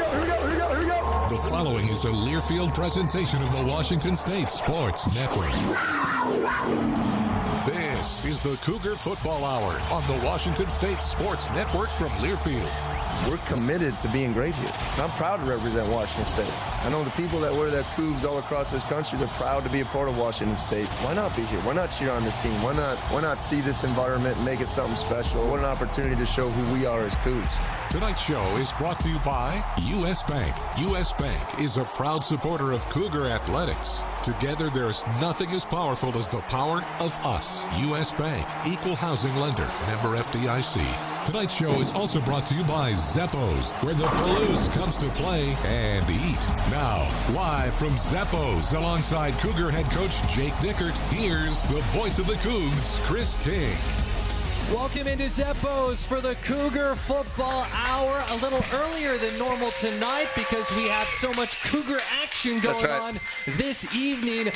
The following is a Learfield presentation of the Washington State Sports Network. This is the Cougar Football Hour on the Washington State Sports Network from Learfield. We're committed to being great here. I'm proud to represent Washington State. I know the people that wear that Cougs all across this country, they're proud to be a part of Washington State. Why not be here? Why not cheer on this team? Why not see this environment and make it something special? What an opportunity to show who we are as Cougs. Tonight's show is brought to you by U.S. Bank. U.S. Bank is a proud supporter of Cougar athletics. Together, there's nothing as powerful as the power of us. U.S. Bank, equal housing lender, member FDIC. Tonight's show is also brought to you by Zappos, where the Palouse comes to play and eat. Now, live from Zappos, alongside Cougar head coach Jake Dickert, here's the voice of the Cougs, Chris King. Welcome into Zappos for the Cougar Football Hour. A little earlier than normal tonight because we have so much Cougar action going on this evening.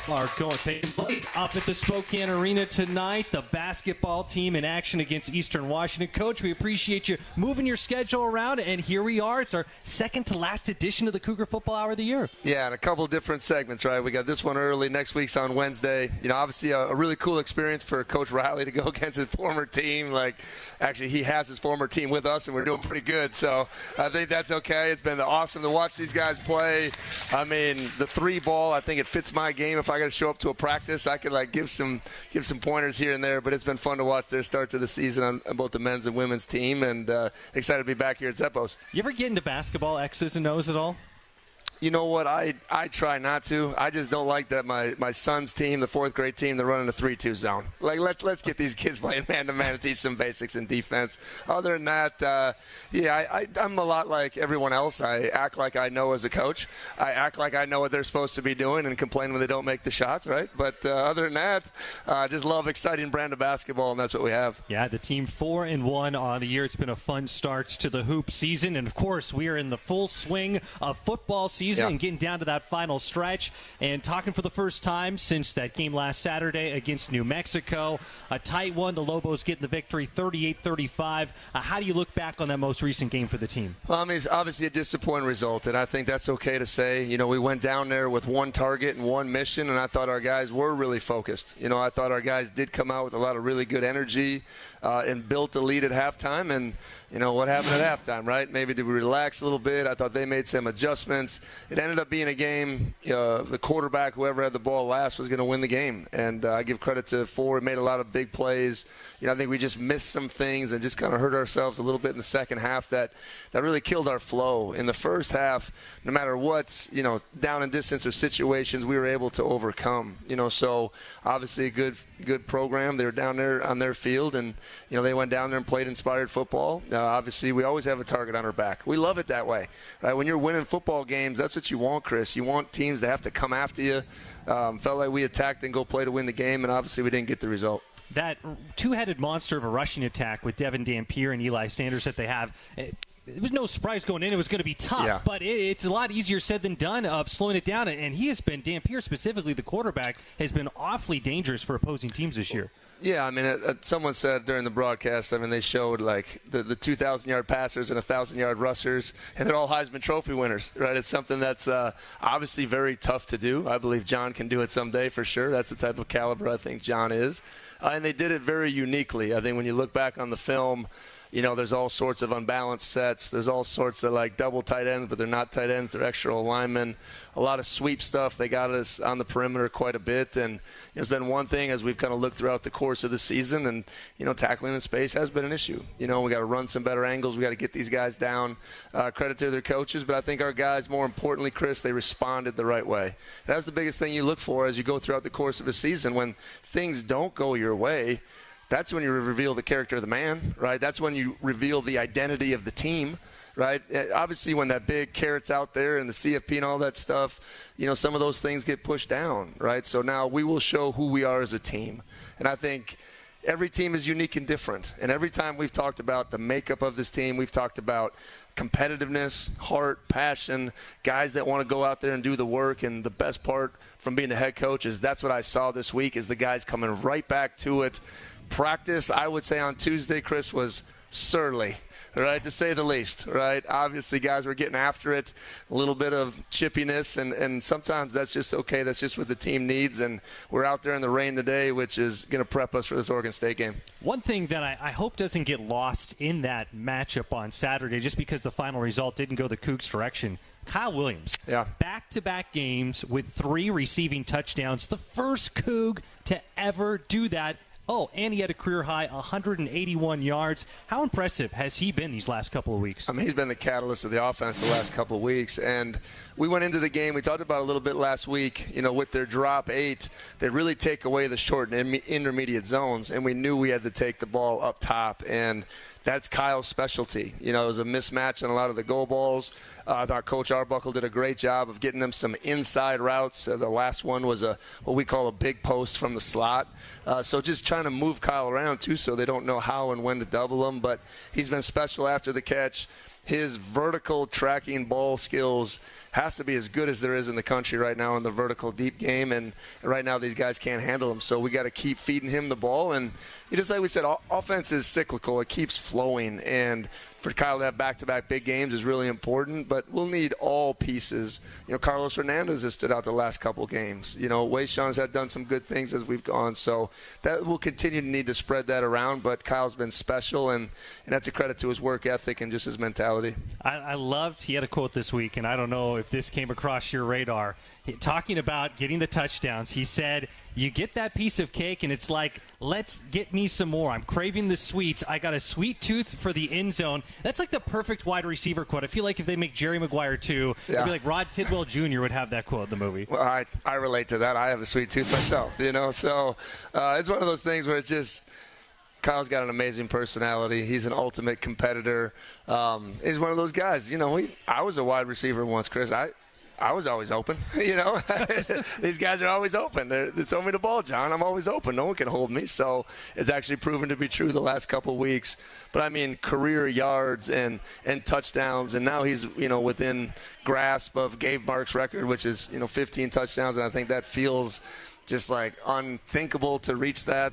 Are going late up at the Spokane Arena tonight. The basketball team in action against Eastern Washington. Coach, we appreciate you moving your schedule around, and here we are. It's our second to last edition of the Cougar Football Hour of the year. Yeah, and a couple different segments, right? We got this one early. Next week's on Wednesday. You know, obviously a really cool experience for Coach Riley to go against his former team. Like, actually, he has his former team with us, and we're doing pretty good. So I think that's okay. It's been awesome to watch these guys play. I mean, the three ball, I think it fits my game. If I got to show up to a practice, I could give some pointers here and there, but it's been fun to watch their start to the season on both the men's and women's team, and excited to be back here at Zappos. You ever get into basketball X's and O's at all? You know what? I try not to. I just don't like that my son's team, the fourth grade team, they're running a 3-2 zone. Like, let's get these kids playing man-to-man and teach some basics in defense. Other than that, I'm a lot like everyone else. I act like I know as a coach. I act like I know what they're supposed to be doing and complain when they don't make the shots, right? But other than that, I just love exciting brand of basketball, and that's what we have. Yeah, the team 4-1 on the year. It's been a fun start to the hoop season, and of course, we are in the full swing of football season. And getting down to that final stretch and talking for the first time since that game last Saturday against New Mexico. A tight one. The Lobos getting the victory 38-35. How do you look back on that most recent game for the team? Well, I mean, it's obviously a disappointing result, and I think that's okay to say. You know, we went down there with one target and one mission, and I thought our guys were really focused. You know, I thought our guys did come out with a lot of really good energy and built a lead at halftime. And, you know, what happened at halftime, right? Maybe did we relax a little bit? I thought they made some adjustments. It ended up being a game, the quarterback, whoever had the ball last, was going to win the game. And I give credit to Ford. Made a lot of big plays. You know, I think we just missed some things and just kind of hurt ourselves a little bit in the second half that really killed our flow. In the first half, no matter what's, down in distance or situations, we were able to overcome. So obviously a good program. They were down there on their field, and, they went down there and played inspired football. Obviously, we always have a target on our back. We love it that way, right? When you're winning football games, that's what you want, Chris. You want teams to have to come after you. Felt like we attacked and go play to win the game, and obviously we didn't get the result. That two-headed monster of a rushing attack with Devin Dampier and Eli Sanders that they have, it was no surprise going in. It was going to be tough, but it's a lot easier said than done of slowing it down. And he has been, Dampier specifically, the quarterback, has been awfully dangerous for opposing teams this year. Yeah, I mean, someone said during the broadcast, they showed like the 2,000-yard passers and 1,000-yard rushers, and they're all Heisman Trophy winners, right? It's something that's obviously very tough to do. I believe John can do it someday for sure. That's the type of caliber I think John is. And they did it very uniquely. I think when you look back on the film, there's all sorts of unbalanced sets. There's all sorts of double tight ends, but they're not tight ends. They're extra linemen. A lot of sweep stuff. They got us on the perimeter quite a bit. And it's been one thing as we've kind of looked throughout the course of the season. And, tackling in space has been an issue. We got to run some better angles. We got to get these guys down. Credit to their coaches. But I think our guys, more importantly, Chris, they responded the right way. That's the biggest thing you look for as you go throughout the course of a season. When things don't go your way, that's when you reveal the character of the man, right? That's when you reveal the identity of the team, right? Obviously, when that big carrot's out there and the CFP and all that stuff, some of those things get pushed down, right? So now we will show who we are as a team. And I think every team is unique and different. And every time we've talked about the makeup of this team, we've talked about competitiveness, heart, passion, guys that want to go out there and do the work. And the best part from being the head coach is that's what I saw this week is the guys coming right back to it. Practice, I would say on Tuesday, Chris, was surly. right, to say the least, right? Obviously, guys were getting after it, a little bit of chippiness, and sometimes that's just okay. That's just what the team needs, and we're out there in the rain today, which is going to prep us for this Oregon State game. One thing that I hope doesn't get lost in that matchup on Saturday, just because the final result didn't go the Cougs' direction, Kyle Williams, back-to-back games with 3 receiving touchdowns, the first Coug to ever do that. Oh, and he had a career-high 181 yards. How impressive has he been these last couple of weeks? I mean, he's been the catalyst of the offense the last couple of weeks. And we went into the game, we talked about it a little bit last week, with their drop 8, they really take away the short and intermediate zones. And we knew we had to take the ball up top. And that's Kyle's specialty. It was a mismatch on a lot of the go balls. I thought Coach Arbuckle did a great job of getting them some inside routes. The last one was what we call a big post from the slot. So just trying to move Kyle around, too, so they don't know how and when to double him. But he's been special after the catch. His vertical tracking ball skills has to be as good as there is in the country right now in the vertical deep game, and right now these guys can't handle him. So we got to keep feeding him the ball, and just like we said, offense is cyclical. It keeps flowing, and for Kyle to have back-to-back big games is really important, but we'll need all pieces. Carlos Hernandez has stood out the last couple games. Wayshawn's had done some good things as we've gone, so that we'll continue to need to spread that around, but Kyle's been special, and that's a credit to his work ethic and just his mentality. I loved, he had a quote this week, and I don't know if this came across your radar, talking about getting the touchdowns. He said, you get that piece of cake, and it's like, let's get me some more. I'm craving the sweets. I got a sweet tooth for the end zone. That's like the perfect wide receiver quote. I feel like if they make Jerry Maguire too, it'd be like Rod Tidwell Jr. would have that quote in the movie. Well, I relate to that. I have a sweet tooth myself, So it's one of those things where it's just – Kyle's got an amazing personality. He's an ultimate competitor. He's one of those guys. I was a wide receiver once, Chris. I was always open. These guys are always open. They throw me the ball, John. I'm always open. No one can hold me. So it's actually proven to be true the last couple of weeks. But, I mean, career yards and touchdowns, and now he's, within grasp of Gabe Mark's record, which is, 15 touchdowns, and I think that feels – just like unthinkable to reach that.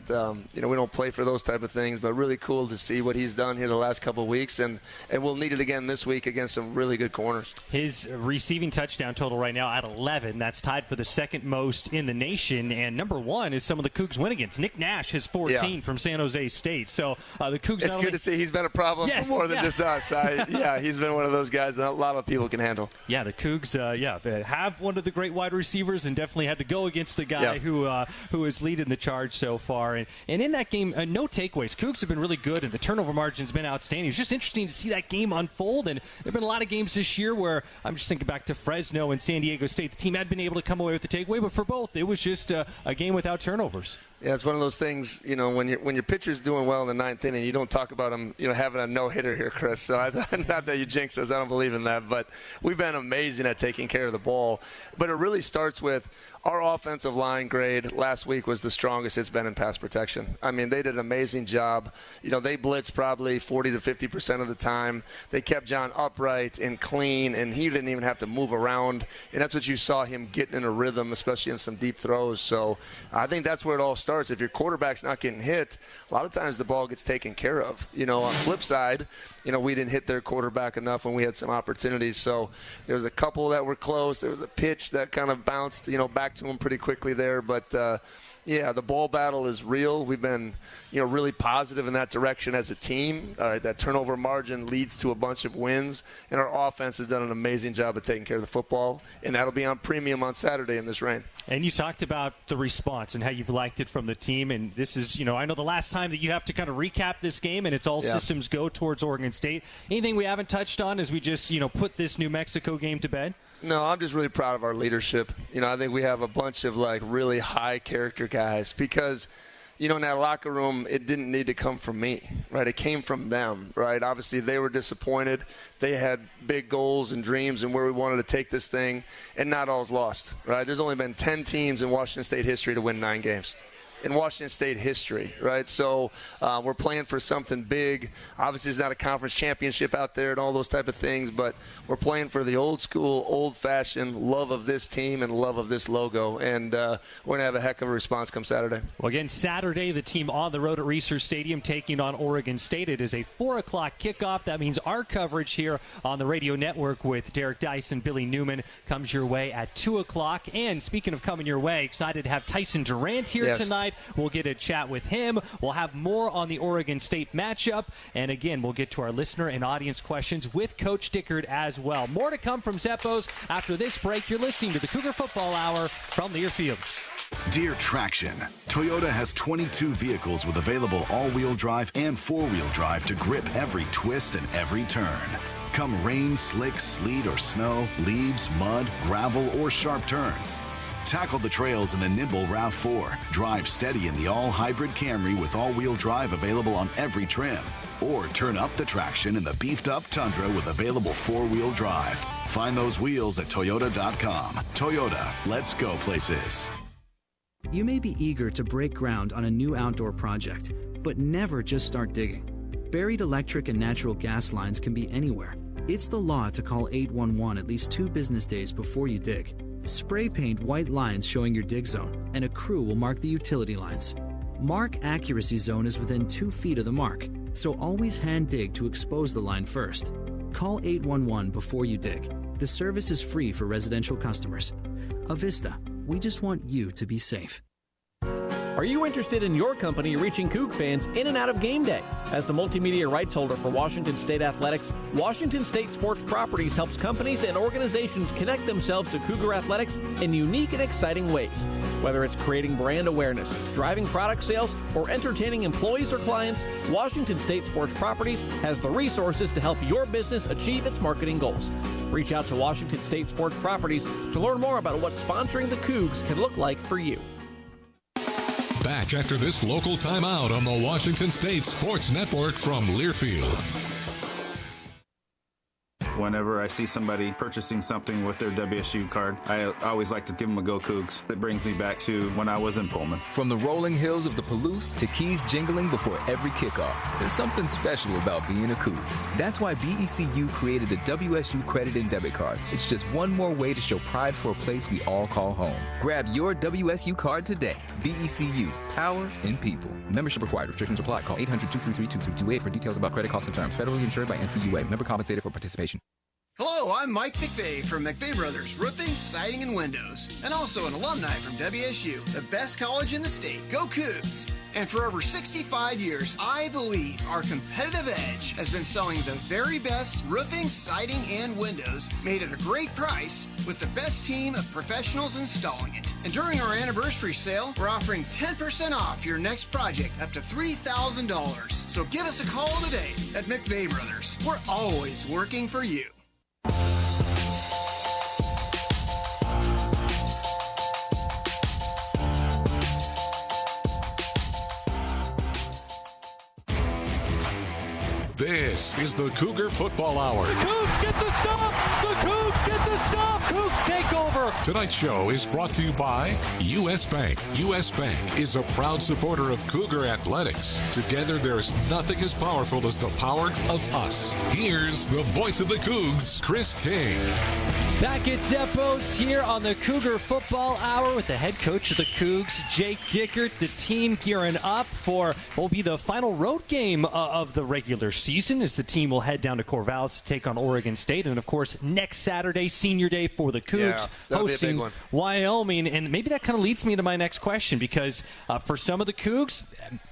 We don't play for those type of things, but really cool to see what he's done here the last couple of weeks, and we'll need it again this week against some really good corners. His receiving touchdown total right now at 11. That's tied for the second most in the nation, and number 1 is some of the Cougs win against. Nick Nash has 14 from San Jose State. So the Cougs. It's good to see he's been a problem for more than just us. He's been one of those guys that a lot of people can handle. Yeah, the Cougs, they have one of the great wide receivers, and definitely had to go against the guy who is leading the charge so far. And in that game, no takeaways. Cougs have been really good, and the turnover margin's been outstanding. It's just interesting to see that game unfold. And there have been a lot of games this year where I'm just thinking back to Fresno and San Diego State. The team had been able to come away with the takeaway, but for both, it was just a game without turnovers. Yeah, it's one of those things, when your pitcher's doing well in the ninth inning, you don't talk about him, having a no-hitter here, Chris. So not that you jinx us, I don't believe in that. But we've been amazing at taking care of the ball. But it really starts with our offensive line grade last week was the strongest it's been in pass protection. I mean, they did an amazing job. They blitzed probably 40 to 50% of the time. They kept John upright and clean, and he didn't even have to move around. And that's what you saw him getting in a rhythm, especially in some deep throws. So I think that's where it all starts. If your quarterback's not getting hit, a lot of times the ball gets taken care of. On the flip side, we didn't hit their quarterback enough when we had some opportunities. So there was a couple that were close. There was a pitch that kind of bounced, back to him pretty quickly there. But, the ball battle is real. We've been, really positive in that direction as a team. All right, that turnover margin leads to a bunch of wins, and our offense has done an amazing job of taking care of the football, and that'll be on premium on Saturday in this rain. And you talked about the response and how you've liked it from the team, and this is, I know the last time that you have to kind of recap this game, and it's all systems go towards Oregon State. Anything we haven't touched on as we just, put this New Mexico game to bed? No, I'm just really proud of our leadership. I think we have a bunch of, really high character guys because, in that locker room, it didn't need to come from me, right? It came from them, right? Obviously, they were disappointed. They had big goals and dreams and where we wanted to take this thing, and not all's lost, right? There's only been 10 teams in Washington State history to win 9 games. in Washington State history, right? So we're playing for something big. Obviously, it's not a conference championship out there and all those type of things, but we're playing for the old school, old-fashioned love of this team and love of this logo, and we're going to have a heck of a response come Saturday. Well, again, Saturday, the team on the road at Research Stadium taking on Oregon State. It is a 4 o'clock kickoff. That means our coverage here on the radio network with Derek Dyson, Billy Newman comes your way at 2 o'clock. And speaking of coming your way, excited to have Tyson Durant here tonight. We'll get a chat with him. We'll have more on the Oregon State matchup. And again, we'll get to our listener and audience questions with Coach Dickert as well. More to come from Zeppos after this break. You're listening to the Cougar Football Hour from Learfield. Dear Traction, Toyota has 22 vehicles with available all-wheel drive and four-wheel drive to grip every twist and every turn. Come rain, slick, sleet, or snow, leaves, mud, gravel, or sharp turns. Tackle the trails in the nimble RAV4. Drive steady in the all-hybrid Camry with all-wheel drive available on every trim. Or turn up the traction in the beefed-up Tundra with available four-wheel drive. Find those wheels at Toyota.com. Toyota, let's go places. You may be eager to break ground on a new outdoor project, but never just start digging. Buried electric and natural gas lines can be anywhere. It's the law to call 811 at least 2 business days before you dig. Spray paint white lines showing your dig zone, and a crew will mark the utility lines. Mark accuracy zone is within 2 feet of the mark, so always hand dig to expose the line first. Call 811 before you dig. The service is free for residential customers. Avista, we just want you to be safe. Are you interested in your company reaching Coug fans in and out of game day? As the multimedia rights holder for Washington State Athletics, Washington State Sports Properties helps companies and organizations connect themselves to Cougar Athletics in unique and exciting ways. Whether it's creating brand awareness, driving product sales, or entertaining employees or clients, Washington State Sports Properties has the resources to help your business achieve its marketing goals. Reach out to Washington State Sports Properties to learn more about what sponsoring the Cougs can look like for you. Back after this local timeout on the Washington State Sports Network from Learfield. Whenever I see somebody purchasing something with their WSU card, I always like to give them a Go Cougs. It brings me back to when I was in Pullman. From the rolling hills of the Palouse to keys jingling before every kickoff, there's something special about being a Cougar. That's why BECU created the WSU credit and debit cards. It's just one more way to show pride for a place we all call home. Grab your WSU card today. BECU, power in people. Membership required. Restrictions apply. Call 800-233-2328 for details about credit costs and terms. Federally insured by NCUA. Member compensated for participation. Hello, I'm Mike McVeigh from McVeigh Brothers Roofing, Siding, and Windows, and also an alumni from WSU, the best college in the state. Go Cougs! And for over 65 years, I believe our competitive edge has been selling the very best roofing, siding, and windows made at a great price with the best team of professionals installing it. And during our anniversary sale, we're offering 10% off your next project up to $3,000. So give us a call today at McVeigh Brothers. We're always working for you. This is the Cougar Football Hour. The Cougs get the stop! The Cougs get the stop! Cougs take over! Tonight's show is brought to you by U.S. Bank. U.S. Bank is a proud supporter of Cougar Athletics. Together, there's nothing as powerful as the power of us. Here's the voice of the Cougs, Chris King. Back at Zeppos here on the Cougar Football Hour with the head coach of the Cougs, Jake Dickert. The team gearing up for what will be the final road game of the regular season as the team will head down to Corvallis to take on Oregon State. And, of course, next Saturday, senior day for the Cougs, hosting Wyoming. And maybe that kind of leads me to my next question because for some of the Cougs,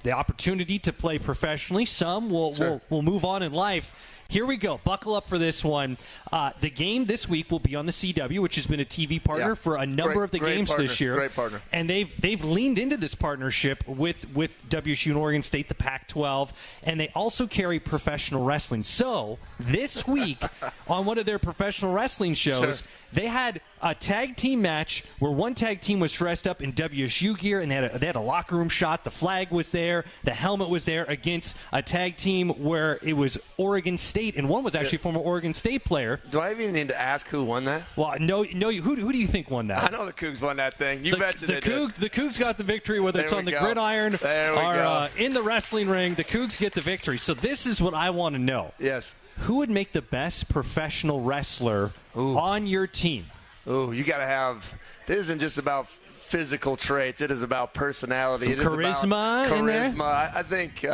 the opportunity to play professionally, some will move on in life. Here we go. Buckle up for this one. The game this week will be on the CW, which has been a TV partner for a number of the games partner, this year. Great partner. And they've leaned into this partnership with WSU and Oregon State, the Pac-12, and they also carry professional wrestling. So this week on one of their professional wrestling shows, they had a tag team match where one tag team was dressed up in WSU gear and they had a locker room shot. The flag was there. The helmet was there against a tag team where it was Oregon State, and one was actually a former Oregon State player. Do I even need to ask who won that? Well, no. Who do you think won that? I know the Cougs won that thing. You mentioned it. The Cougs got the victory, whether it's on the gridiron or in the wrestling ring. The Cougs get the victory. So this is what I want to know. Yes. Who would make the best professional wrestler on your team? Ooh, you got to have – this isn't just about physical traits. It is about personality. Some it is charisma about in there? Charisma. I think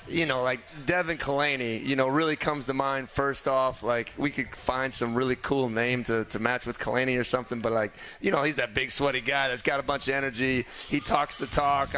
like Devin Kalani, really comes to mind first off. Like, we could find some really cool name to match with Kalani or something, but, he's that big, sweaty guy that's got a bunch of energy. He talks the talk.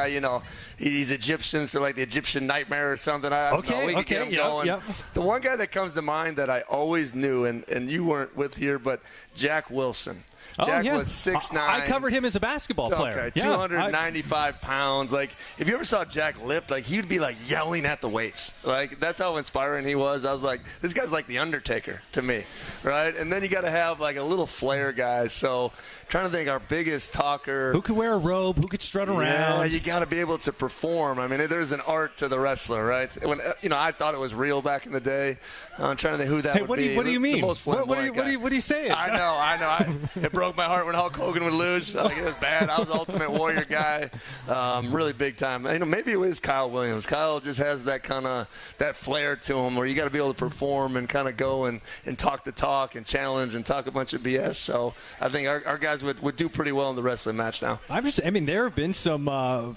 He's Egyptian, so like the Egyptian nightmare or something. I don't know. We could get him going. Yep. The one guy that comes to mind that I always knew, and you weren't with here, but Jack Wilson. Jack was 6'9". I covered him as a basketball player. Okay, 295 pounds. Like, if you ever saw Jack lift, he would be yelling at the weights. That's how inspiring he was. I was like, this guy's like the Undertaker to me, right? And then you got to have a little flair guy. So, trying to think, our biggest talker. Who could wear a robe? Who could strut around? Yeah, you got to be able to perform. I mean, there's an art to the wrestler, right? When I thought it was real back in the day. I'm trying to think who that would be. What do you mean? The most flamboyant what are you saying? I know. It broke my heart when Hulk Hogan would lose. It was bad. I was the Ultimate Warrior guy. Really big time. Maybe it was Kyle Williams. Kyle just has that kind of that flair to him where you got to be able to perform and kind of go and talk the talk and challenge and talk a bunch of BS. So I think our guys would do pretty well in the wrestling match now. There have been some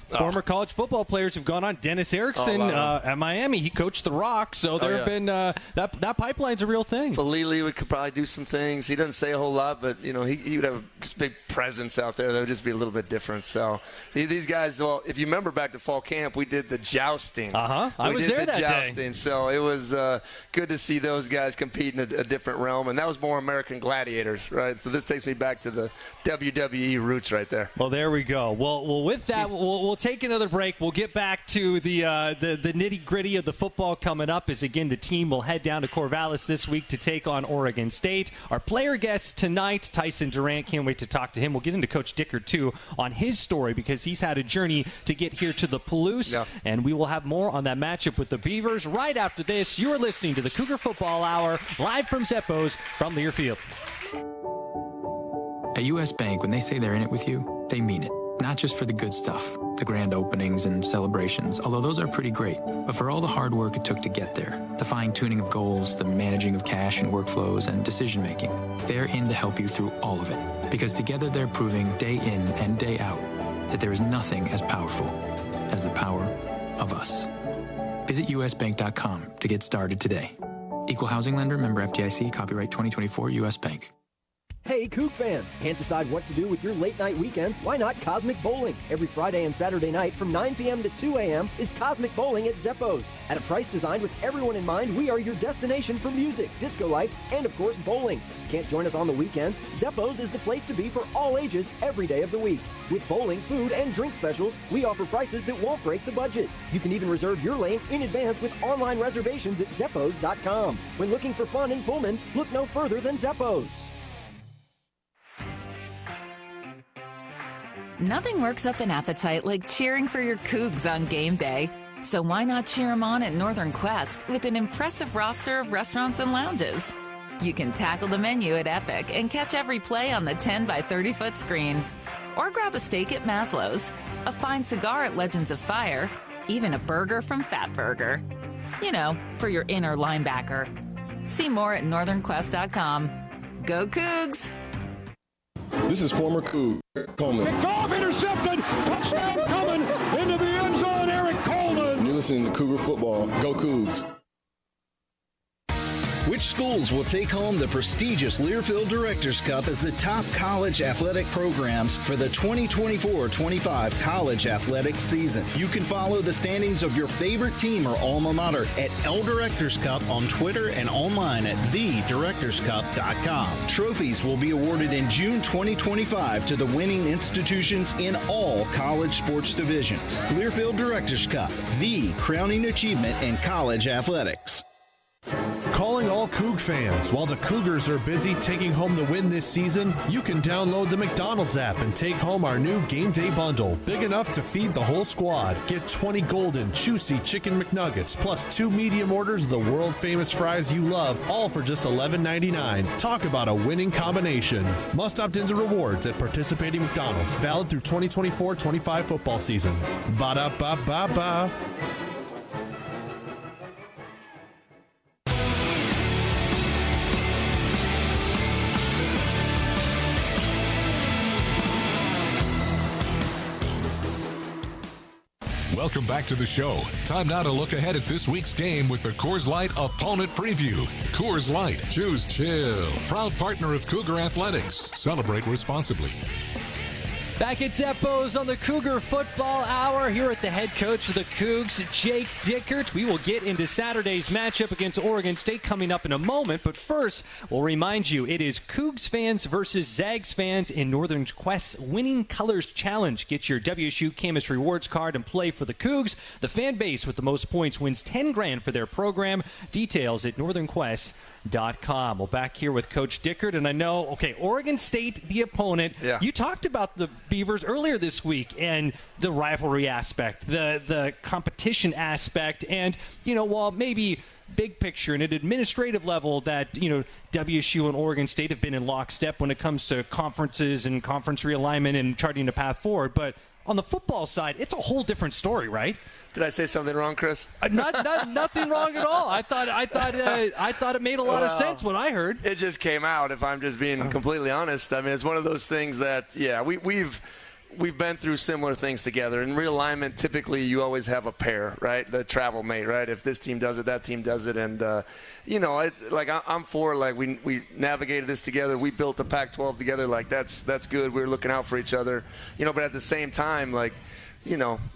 former college football players who've gone on. Dennis Erickson at Miami, he coached The Rock. So there have been that pipeline's a real thing. Falili could probably do some things. He doesn't say a whole lot, but he would have a big presence out there that would just be a little bit different. So these guys, well, if you remember back to fall camp, we did the jousting. I was there that day. So it was good to see those guys compete in a different realm, and that was more American Gladiators, right? So this takes me back to the WWE roots right there. Well, there we go. Well, with that, we'll take another break. We'll get back to the nitty-gritty of the football coming up as, again, the team will head down to Corvallis this week to take on Oregon State. Our player guest tonight, Tyson Durant. Can't wait to talk to him. We'll get into Coach Dickert, too, on his story because he's had a journey to get here to the Palouse. Yeah. And we will have more on that matchup with the Beavers right after this. You are listening to the Cougar Football Hour, live from Zeppo's from Learfield. At U.S. Bank, when they say they're in it with you, they mean it. Not just for the good stuff, the grand openings and celebrations, although those are pretty great, but for all the hard work it took to get there, the fine-tuning of goals, the managing of cash and workflows, and decision-making. They're in to help you through all of it, because together they're proving day in and day out that there is nothing as powerful as the power of us. Visit usbank.com to get started today. Equal housing lender, member FDIC, copyright 2024, U.S. Bank. Hey, Coug fans! Can't decide what to do with your late-night weekends? Why not Cosmic Bowling? Every Friday and Saturday night from 9 p.m. to 2 a.m. is Cosmic Bowling at Zeppo's. At a price designed with everyone in mind, we are your destination for music, disco lights, and, of course, bowling. Can't join us on the weekends? Zeppo's is the place to be for all ages every day of the week. With bowling, food, and drink specials, we offer prices that won't break the budget. You can even reserve your lane in advance with online reservations at Zeppos.com. When looking for fun in Pullman, look no further than Zeppo's. Nothing works up an appetite like cheering for your Cougs on game day. So why not cheer them on at Northern Quest with an impressive roster of restaurants and lounges? You can tackle the menu at Epic and catch every play on the 10 by 30-foot screen. Or grab a steak at Maslow's, a fine cigar at Legends of Fire, even a burger from Fat Burger. For your inner linebacker. See more at northernquest.com. Go Cougs! This is former Cougar Coleman. Picked off, intercepted, touchdown coming into the end zone, Eric Coleman. And you're listening to Cougar Football. Go Cougs. Which schools will take home the prestigious Learfield Directors Cup as the top college athletic programs for the 2024-25 college athletic season? You can follow the standings of your favorite team or alma mater at L Directors Cup on Twitter and online at thedirectorscup.com. Trophies will be awarded in June 2025 to the winning institutions in all college sports divisions. Learfield Directors Cup, the crowning achievement in college athletics. Calling all Coug fans. While the Cougars are busy taking home the win this season, you can download the McDonald's app and take home our new Game Day Bundle, big enough to feed the whole squad. Get 20 golden, juicy chicken McNuggets, plus 2 medium orders of the world-famous fries you love, all for just $11.99. Talk about a winning combination. Must opt into rewards at participating McDonald's. Valid through 2024-25 football season. Ba-da-ba-ba-ba. Welcome back to the show. Time now to look ahead at this week's game with the Coors Light Opponent Preview. Coors Light. Choose chill. Proud partner of Cougar Athletics. Celebrate responsibly. Back at Zeppo's on the Cougar Football Hour here with the head coach of the Cougs, Jake Dickert. We will get into Saturday's matchup against Oregon State coming up in a moment, but first, we'll remind you it is Cougs fans versus Zags fans in Northern Quest's Winning Colors Challenge. Get your WSU Camus Rewards card and play for the Cougs. The fan base with the most points wins $10,000 for their program. Details at northernquest.com. Well, back here with Coach Dickert, and I know, Oregon State, the opponent. Yeah. You talked about the Beavers earlier this week and the rivalry aspect, the competition aspect, and, while maybe big picture and at administrative level that, WSU and Oregon State have been in lockstep when it comes to conferences and conference realignment and charting a path forward, but on the football side, it's a whole different story, right? Did I say something wrong, Chris? Nothing wrong at all. I thought it made a lot of sense what I heard. It just came out, if I'm just being completely honest. I mean, it's one of those things that, we've been through similar things together. In realignment, typically you always have a pair, right? The travel mate, right? If this team does it, that team does it. And, it's like I'm for, like, we navigated this together. We built the Pac-12 together. Like, that's good. We were looking out for each other. But at the same time, like,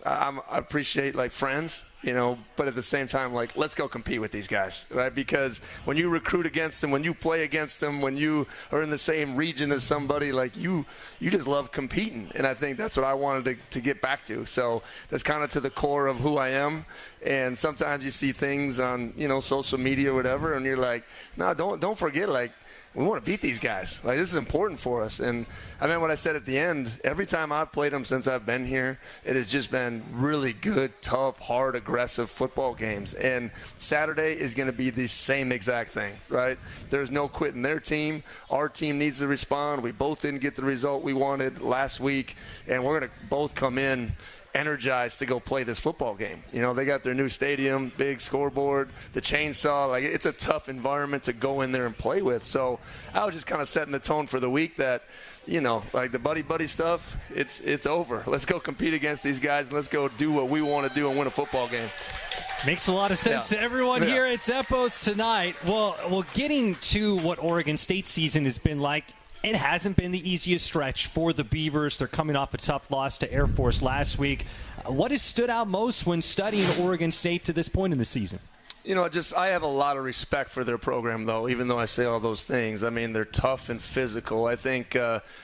I appreciate, like, friends, but at the same time, like, let's go compete with these guys, right? Because when you recruit against them, when you play against them, when you are in the same region as somebody, like, you just love competing. And I think that's what I wanted to get back to. So that's kind of to the core of who I am. And sometimes you see things on, social media or whatever, and you're like, no, don't forget, like, we want to beat these guys. Like, this is important for us. And I mean, what I said at the end, every time I've played them since I've been here, it has just been really good, tough, hard, aggressive football games. And Saturday is going to be the same exact thing, right? There's no quitting their team. Our team needs to respond. We both didn't get the result we wanted last week, and we're going to both come in energized to go play this football game. They got their new stadium, big scoreboard, the chainsaw. Like, it's a tough environment to go in there and play with. So I was just kind of setting the tone for the week that, like, the buddy stuff, it's over. Let's go compete against these guys, and let's go do what we want to do and win a football game. Makes a lot of sense to everyone here at Zeppo's tonight. Well, getting to what Oregon State season has been like, it hasn't been the easiest stretch for the Beavers. They're coming off a tough loss to Air Force last week. What has stood out most when studying Oregon State to this point in the season? I have a lot of respect for their program, though, even though I say all those things. I mean, they're tough and physical. I think,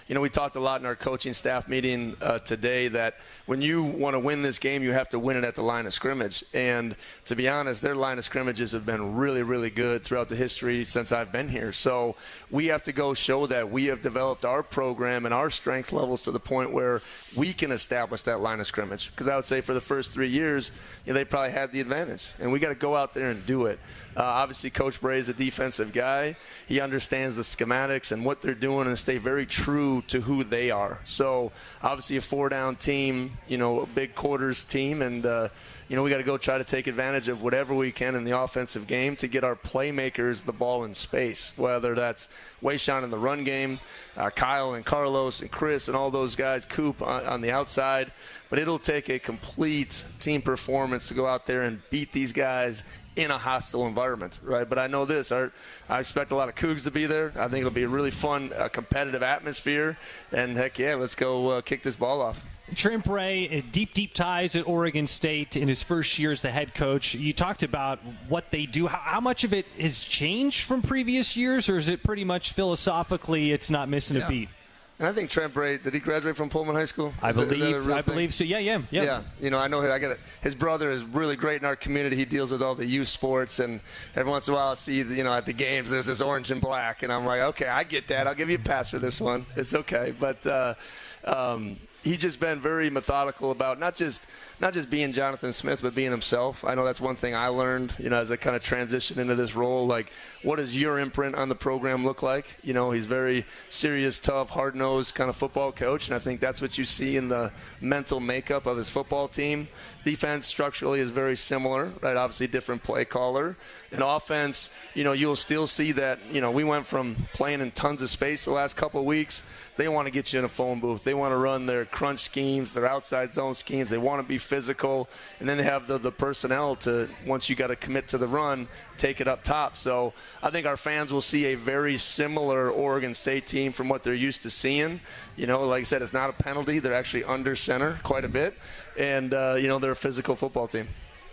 we talked a lot in our coaching staff meeting today that when you want to win this game, you have to win it at the line of scrimmage. And to be honest, their line of scrimmages have been really, really good throughout the history since I've been here. So we have to go show that we have developed our program and our strength levels to the point where we can establish that line of scrimmage. Because I would say for the first 3 years, they probably had the advantage. And we got to go out there and do it. Obviously, Coach Bray is a defensive guy. He understands the schematics and what they're doing and stay very true to who they are. So, obviously, a 4-down team, a big quarters team, and, we got to go try to take advantage of whatever we can in the offensive game to get our playmakers the ball in space, whether that's Wayshawn in the run game, Kyle and Carlos and Chris and all those guys, Coop on the outside. But it'll take a complete team performance to go out there and beat these guys in a hostile environment, right? But I know this. I expect a lot of Cougs to be there. I think it'll be a really fun, competitive atmosphere. And, heck yeah, let's go kick this ball off. Trent Bray, deep ties at Oregon State in his first year as the head coach. You talked about what they do. How much of it has changed from previous years, or is it pretty much philosophically it's not missing a beat? And I think Trent Bray, did he graduate from Pullman High School? I believe so. Yeah. You know, I know his brother is really great in our community. He deals with all the youth sports, and every once in a while I see, you know, at the games there's this orange and black, and I'm like, okay, I get that. I'll give you a pass for this one. It's okay. But he's just been very methodical about not just being Jonathan Smith, but being himself. I know that's one thing I learned, you know, as I kind of transitioned into this role. Like, what does your imprint on the program look like? You know, he's very serious, tough, hard-nosed kind of football coach, and I think that's what you see in the mental makeup of his football team. Defense structurally is very similar, right? Obviously different play caller. In offense, you know, you'll still see that, you know, we went from playing in tons of space the last couple of weeks. They want to get you in a phone booth. They want to run their crunch schemes, their outside zone schemes. They want to be physical. And then they have the personnel to, once you got to commit to the run, take it up top. So I think our fans will see a very similar Oregon State team from what they're used to seeing. You know, like I said, it's not a penalty. They're actually under center quite a bit. And, you know, they're a physical football team.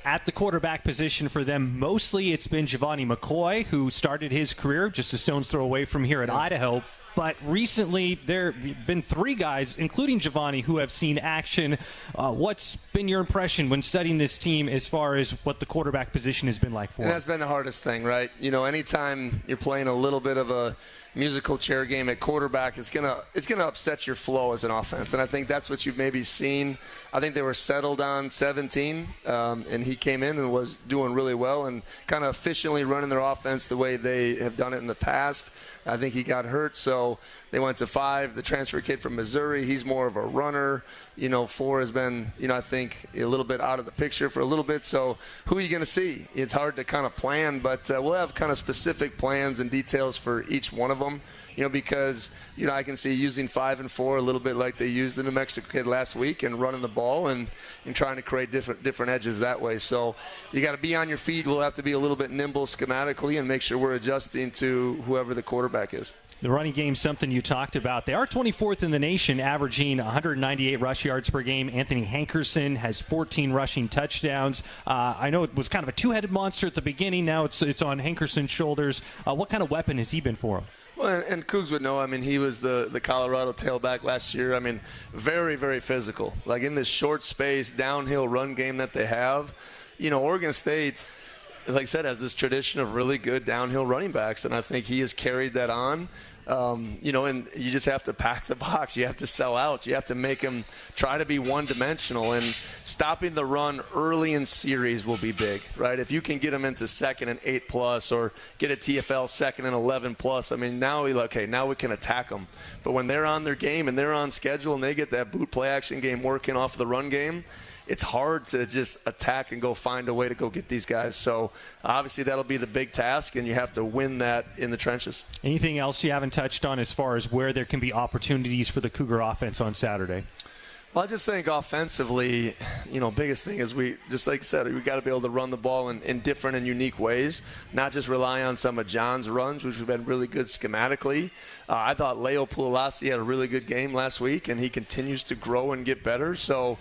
At the quarterback position for them, mostly it's been Giovanni McCoy, who started his career just a stone's throw away from here at Idaho. But recently, there have been 3 guys, including Giovanni, who have seen action. What's been your impression when studying this team as far as what the quarterback position has been like for them? And that's been the hardest thing, right? You know, anytime you're playing a little bit of a musical chair game at quarterback, it's gonna upset your flow as an offense. And I think that's what you've maybe seen. I think they were settled on 17, and he came in and was doing really well and kind of efficiently running their offense the way they have done it in the past. I think he got hurt, so they went to 5. The transfer kid from Missouri, he's more of a runner. You know, 4 has been, you know, I think a little bit out of the picture for a little bit. So who are you going to see? It's hard to kind of plan, but we'll have kind of specific plans and details for each one of them. You know, because, you know, I can see using 5 and 4 a little bit like they used the New Mexico kid last week and running the ball and trying to create different edges that way. So you got to be on your feet. We'll have to be a little bit nimble schematically and make sure we're adjusting to whoever the quarterback is. The running game, something you talked about. They are 24th in the nation, averaging 198 rush yards per game. Anthony Hankerson has 14 rushing touchdowns. I know it was kind of a two-headed monster at the beginning. Now it's on Hankerson's shoulders. What kind of weapon has he been for him? Well, and Cougs would know. I mean, he was the Colorado tailback last year. I mean, very, very physical. Like in this short space, downhill run game that they have, you know, Oregon State, like I said, has this tradition of really good downhill running backs, and I think he has carried that on. You know, and you just have to pack the box. You have to sell out. You have to make them try to be one-dimensional. And stopping the run early in series will be big, right? If you can get them into 2nd and 8+ or get a TFL 2nd and 11+, I mean, now we can attack them. But when they're on their game and they're on schedule and they get that boot play action game working off the run game, it's hard to just attack and go find a way to go get these guys. So obviously that'll be the big task, and you have to win that in the trenches. Anything else you haven't touched on as far as where there can be opportunities for the Cougar offense on Saturday? Well, I just think offensively, you know, biggest thing is we, just like I said, we got to be able to run the ball in different and unique ways, not just rely on some of John's runs, which have been really good schematically. I thought Leo Pulalasi had a really good game last week, and he continues to grow and get better. So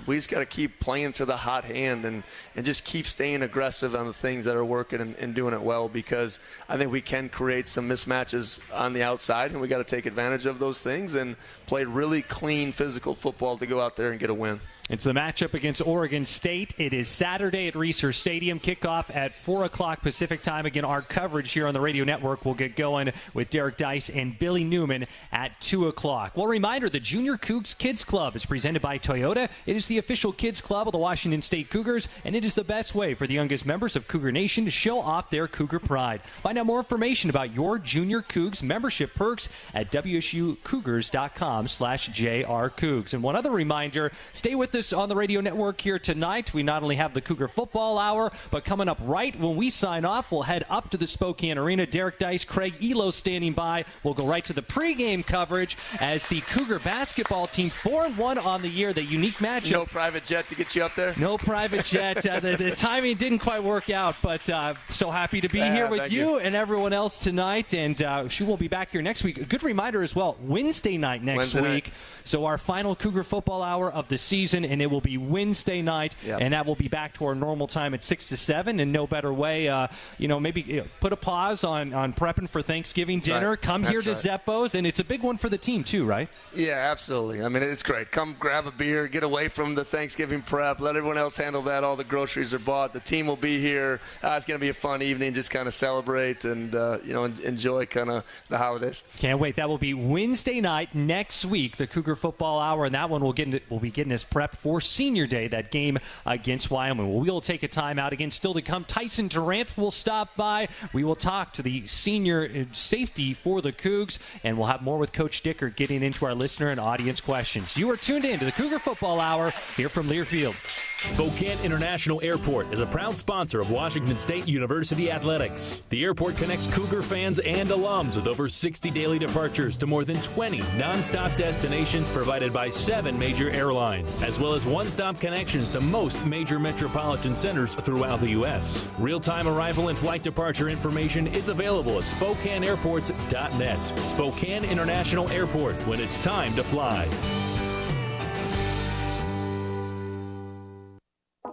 we just got to keep playing to the hot hand and just keep staying aggressive on the things that are working and doing it well, because I think we can create some mismatches on the outside, and we got to take advantage of those things and play really clean physical football to go out there and get a win. It's the matchup against Oregon State. It is Saturday at Reser Stadium. Kickoff at 4 o'clock Pacific time. Again, our coverage here on the radio network will get going with Derek Dice and Billy Newman at 2 o'clock. Well, reminder, the Junior Cougs Kids Club is presented by Toyota. It is the official kids club of the Washington State Cougars, and it is the best way for the youngest members of Cougar Nation to show off their Cougar pride. Find out more information about your Junior Cougs membership perks at wsucougars.com/JRCougs. And one other reminder, stay with us on the radio network here tonight. We not only have the Cougar Football Hour, but coming up right when we sign off, we'll head up to the Spokane Arena. Derek Dice, Craig Elo standing by. We'll go right to the pregame coverage as the Cougar basketball team 4-1 on the year. The unique matchup. No private jet to get you up there? No private jet. The timing didn't quite work out, but so happy to be here with you and everyone else tonight. And she will be back here next week. A good reminder as well, Wednesday night next week. So our final Cougar Football Hour of the season and it will be Wednesday night, and that will be back to our normal time at 6 to 7, and no better way, maybe put a pause on prepping for Thanksgiving dinner. Right. Come here to Zeppo's, and it's a big one for the team too, right? Yeah, absolutely. I mean, it's great. Come grab a beer, get away from the Thanksgiving prep, let everyone else handle that. All the groceries are bought. The team will be here. It's going to be a fun evening, just kind of celebrate and enjoy kind of the holidays. Can't wait. That will be Wednesday night next week, the Cougar Football Hour, and that one will be getting us prepped for Senior Day, that game against Wyoming. We will take a time out again. Still to come, Tyson Durant will stop by. We will talk to the senior safety for the Cougs, and we'll have more with Coach Dickert getting into our listener and audience questions. You are tuned in to the Cougar Football Hour here from Learfield. Spokane International Airport is a proud sponsor of Washington State University Athletics. The airport connects Cougar fans and alums with over 60 daily departures to more than 20 nonstop destinations provided by 7 major airlines, as well as one-stop connections to most major metropolitan centers throughout the U.S. Real-time arrival and flight departure information is available at SpokaneAirports.net. Spokane International Airport, when it's time to fly.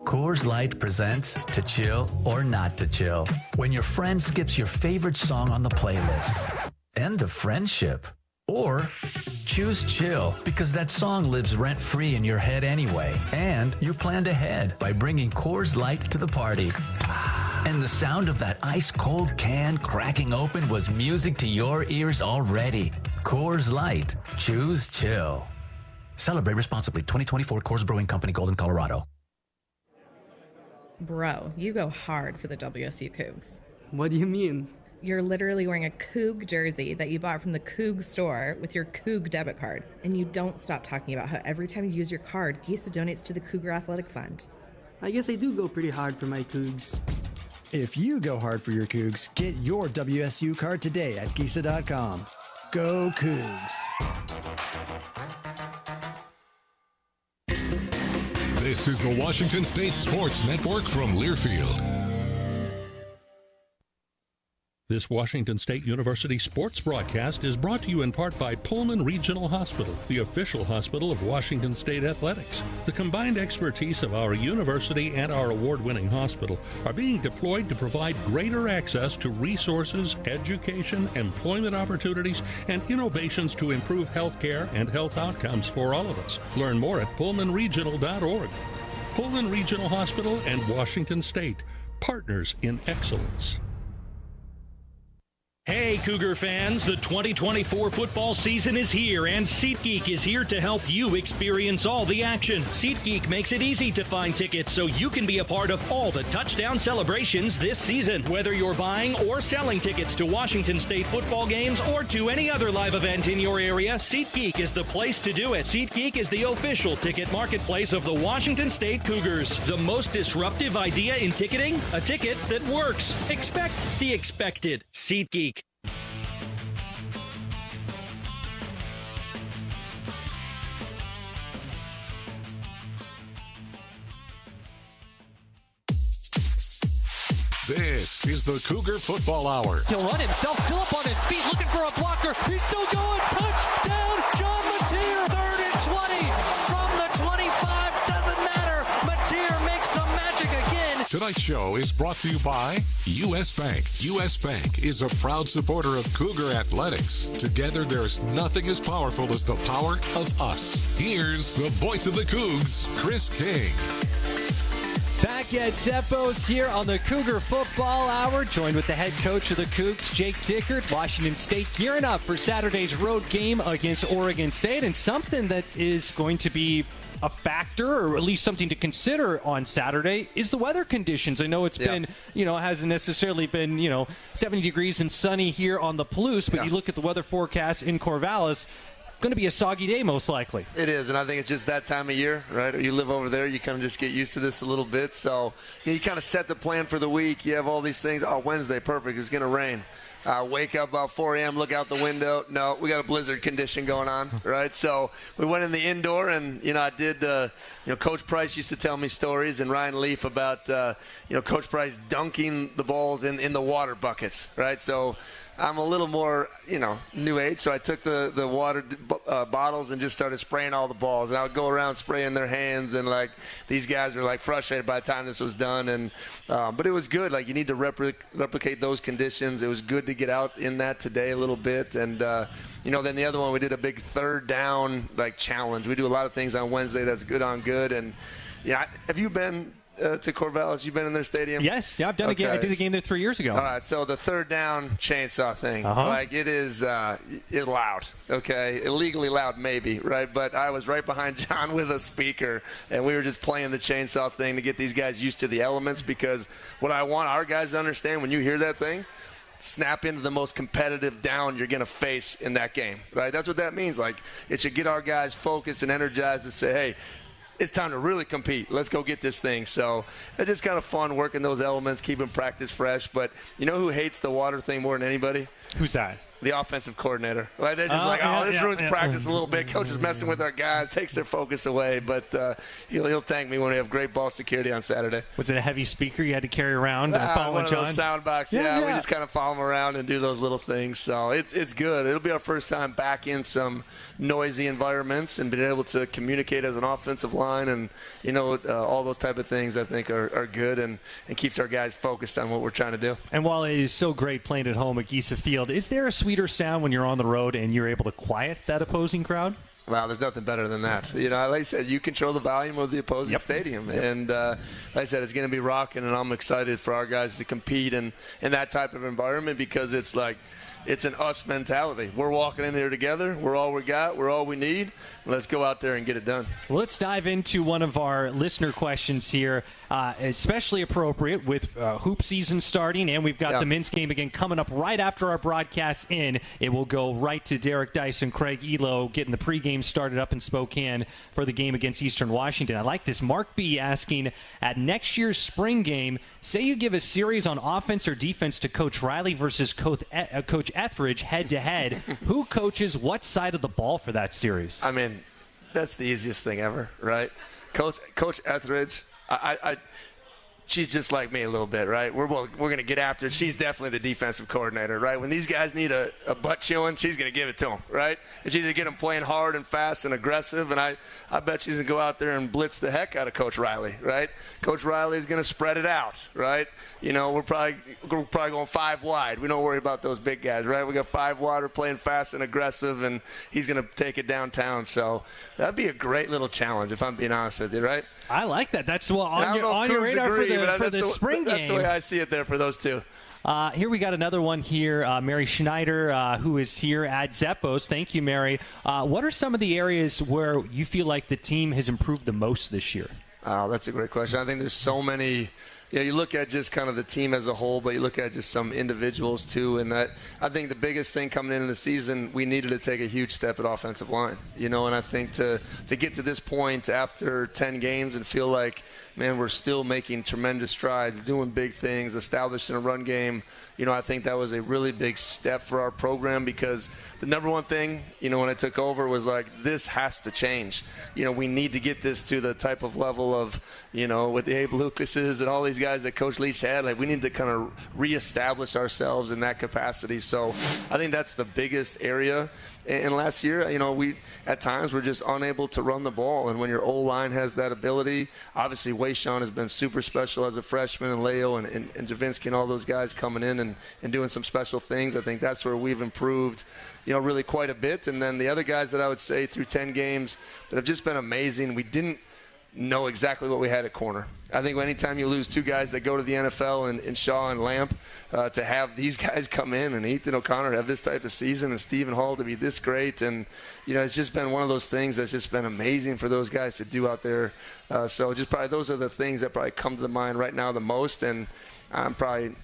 Coors Light presents To Chill or Not to Chill. When your friend skips your favorite song on the playlist. End of friendship. Or choose chill because that song lives rent-free in your head anyway. And you're planned ahead by bringing Coors Light to the party. And the sound of that ice-cold can cracking open was music to your ears already. Coors Light. Choose chill. Celebrate responsibly. 2024 Coors Brewing Company, Golden, Colorado. Bro, you go hard for the WSU Cougs. What do you mean? You're literally wearing a Coug jersey that you bought from the Coug store with your Coug debit card. And you don't stop talking about how every time you use your card, GISA donates to the Cougar Athletic Fund. I guess I do go pretty hard for my Cougs. If you go hard for your Cougs, get your WSU card today at GISA.com. Go Cougs! This is the Washington State Sports Network from Learfield. This Washington State University sports broadcast is brought to you in part by Pullman Regional Hospital, the official hospital of Washington State Athletics. The combined expertise of our university and our award-winning hospital are being deployed to provide greater access to resources, education, employment opportunities, and innovations to improve health care and health outcomes for all of us. Learn more at pullmanregional.org. Pullman Regional Hospital and Washington State, partners in excellence. Hey, Cougar fans, the 2024 football season is here, and SeatGeek is here to help you experience all the action. SeatGeek makes it easy to find tickets so you can be a part of all the touchdown celebrations this season. Whether you're buying or selling tickets to Washington State football games or to any other live event in your area, SeatGeek is the place to do it. SeatGeek is the official ticket marketplace of the Washington State Cougars. The most disruptive idea in ticketing? A ticket that works. Expect the expected. SeatGeek. This is the Cougar Football Hour. He'll run himself, still up on his feet, looking for a blocker. He's still going. Touchdown, John Mateer, 3rd and 20 from the 25. Doesn't matter. Mateer makes some magic again. Tonight's show is brought to you by U.S. Bank. U.S. Bank is a proud supporter of Cougar Athletics. Together, there's nothing as powerful as the power of us. Here's the voice of the Cougs, Chris King. Back at Zeppo's here on the Cougar Football Hour, joined with the head coach of the Cougs, Jake Dickert. Washington State gearing up for Saturday's road game against Oregon State, and something that is going to be a factor, or at least something to consider on Saturday, is the weather conditions. I know it's been, hasn't necessarily been, 70 degrees and sunny here on the Palouse, but you look at the weather forecast in Corvallis, going to be a soggy day most likely. It is, and I think it's just that time of year, right? You live over there, you kind of just get used to this a little bit. So you kind of set the plan for the week. You have all these things. Oh, Wednesday, perfect. It's going to rain. Wake up about 4 a.m., look out the window. No, we got a blizzard condition going on, right? So we went in the indoor, and, I did, Coach Price used to tell me stories, and Ryan Leaf about, Coach Price dunking the balls in the water buckets, right? So I'm a little more, new age, so I took the water bottles and just started spraying all the balls. And I would go around spraying their hands, and like these guys were like frustrated by the time this was done. And but it was good. Like you need to replicate those conditions. It was good to get out in that today a little bit. And then the other one, we did a big third down like challenge. We do a lot of things on Wednesday that's good on good. And have you been to Corvallis? You've been in their stadium? Yes, I've done a game. I did a game there 3 years ago. All right, so the third down chainsaw thing, like it is it's loud, okay? Illegally loud maybe, right? But I was right behind John with a speaker, and we were just playing the chainsaw thing to get these guys used to the elements, because what I want our guys to understand when you hear that thing, snap into the most competitive down you're going to face in that game, right? That's what that means. Like, it should get our guys focused and energized to say, hey, it's time to really compete. Let's go get this thing. So it's just kind of fun working those elements, keeping practice fresh. But you know who hates the water thing more than anybody? Who's that? The offensive coordinator. Like they're just this ruins practice a little bit. Coach is messing with our guys, takes their focus away. But he'll thank me when we have great ball security on Saturday. Was it a heavy speaker you had to carry around and follow one John? Of those sound boxes. Yeah, we just kind of follow him around and do those little things. So it's good. It'll be our first time back in some noisy environments and being able to communicate as an offensive line, and all those type of things I think are good and keeps our guys focused on what we're trying to do. And while it is so great playing at home at Giesa Field, is there a sweeter sound when you're on the road and you're able to quiet that opposing crowd? Wow, there's nothing better than that. Like I said, you control the volume of the opposing stadium. Yep. And like I said, it's going to be rocking, and I'm excited for our guys to compete in that type of environment, because it's like it's an us mentality. We're walking in here together. We're all we got. We're all we need. Let's go out there and get it done. Well, let's dive into one of our listener questions here, especially appropriate with hoop season starting, and we've got the men's game again coming up right after our broadcast in. It will go right to Derek Dyson, Craig Elo, getting the pregame started up in Spokane for the game against Eastern Washington. I like this. Mark B. asking, at next year's spring game, say you give a series on offense or defense to Coach Riley versus Coach Etheridge head-to-head. Who coaches what side of the ball for that series? I mean, that's the easiest thing ever, right? Coach Etheridge, she's just like me a little bit, right? We're going to get after it. She's definitely the defensive coordinator, right? When these guys need a butt chewing, she's going to give it to them, right? And she's going to get them playing hard and fast and aggressive, and I bet she's going to go out there and blitz the heck out of Coach Riley, right? Coach Riley is going to spread it out, right? We're probably going 5 wide. We don't worry about those big guys, right? We got 5 wide. We're playing fast and aggressive, and he's going to take it downtown. So that'd be a great little challenge, if I'm being honest with you, right? I like that. That's on your radar for the spring game. That's the way I see it there for those two. Here we got another one here. Mary Schneider, who is here at Zeppos. Thank you, Mary. What are some of the areas where you feel like the team has improved the most this year? That's a great question. I think there's so many. You look at just kind of the team as a whole, but you look at just some individuals too. And I think the biggest thing coming into the season, we needed to take a huge step at offensive line. And I think to get to this point after 10 games and feel like, man, we're still making tremendous strides, doing big things, establishing a run game. I think that was a really big step for our program, because the number one thing, when I took over was like, this has to change. We need to get this to the type of level of, with the Abe Lucases and all these guys that Coach Leach had. Like, we need to kind of reestablish ourselves in that capacity. So I think that's the biggest area. And last year, we at times were just unable to run the ball. And when your O-line has that ability, obviously Wayshawn has been super special as a freshman, and Leo and Javinsky and all those guys coming in and doing some special things. I think that's where we've improved, really quite a bit. And then the other guys that I would say through 10 games that have just been amazing, we didn't know exactly what we had at corner. I think anytime you lose 2 guys that go to the NFL and Shaw and Lamp, to have these guys come in and Ethan O'Connor have this type of season and Stephen Hall to be this great, and it's just been one of those things that's just been amazing for those guys to do out there. So just probably those are the things that probably come to the mind right now the most, and I'm probably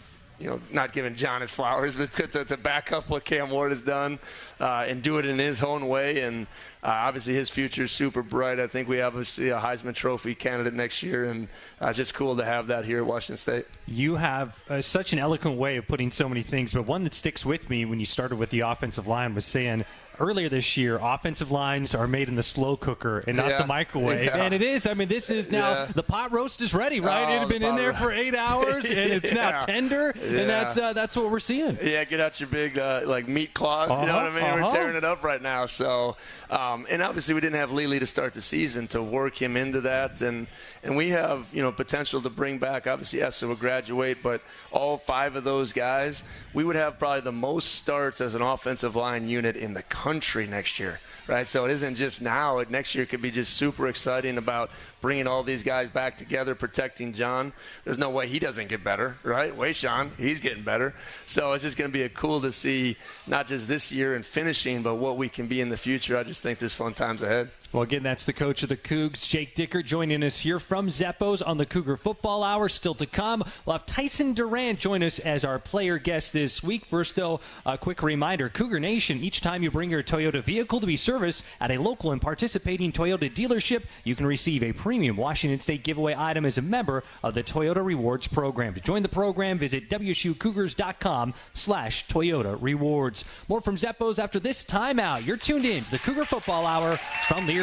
not giving John his flowers, but to back up what Cam Ward has done and do it in his own way. And obviously his future is super bright. I think we have a Heisman Trophy candidate next year, and it's just cool to have that here at Washington State. You have such an eloquent way of putting so many things, but one that sticks with me when you started with the offensive line was saying earlier this year, offensive lines are made in the slow cooker and not the microwave. Yeah. And it is. I mean, this is now the pot roast is ready, right? It had been in there for 8 hours, and it's now tender, and that's what we're seeing. Yeah, get out your big like meat claws. You know what I mean? We're tearing it up right now. So, and obviously we didn't have Lily to start the season to work him into that, and we have potential to bring back. Obviously, Essa will graduate, but all 5 of those guys, we would have probably the most starts as an offensive line unit in the country next year, right? So it isn't just now. Next year could be just super exciting about bringing all these guys back together, protecting John. There's no way he doesn't get better, right? Sean, he's getting better. So it's just going to be cool to see not just this year and finishing, but what we can be in the future. I just think there's fun times ahead. Well, again, that's the coach of the Cougs, Jake Dickert, joining us here from Zeppos on the Cougar Football Hour. Still to come, we'll have Tyson Durant join us as our player guest this week. First, though, a quick reminder, Cougar Nation, each time you bring your Toyota vehicle to be serviced at a local and participating Toyota dealership, you can receive a premium Washington State giveaway item as a member of the Toyota Rewards program. To join the program, visit WSUCougars.com/Toyota Rewards. More from Zeppos after this timeout. You're tuned in to the Cougar Football Hour from Learfield.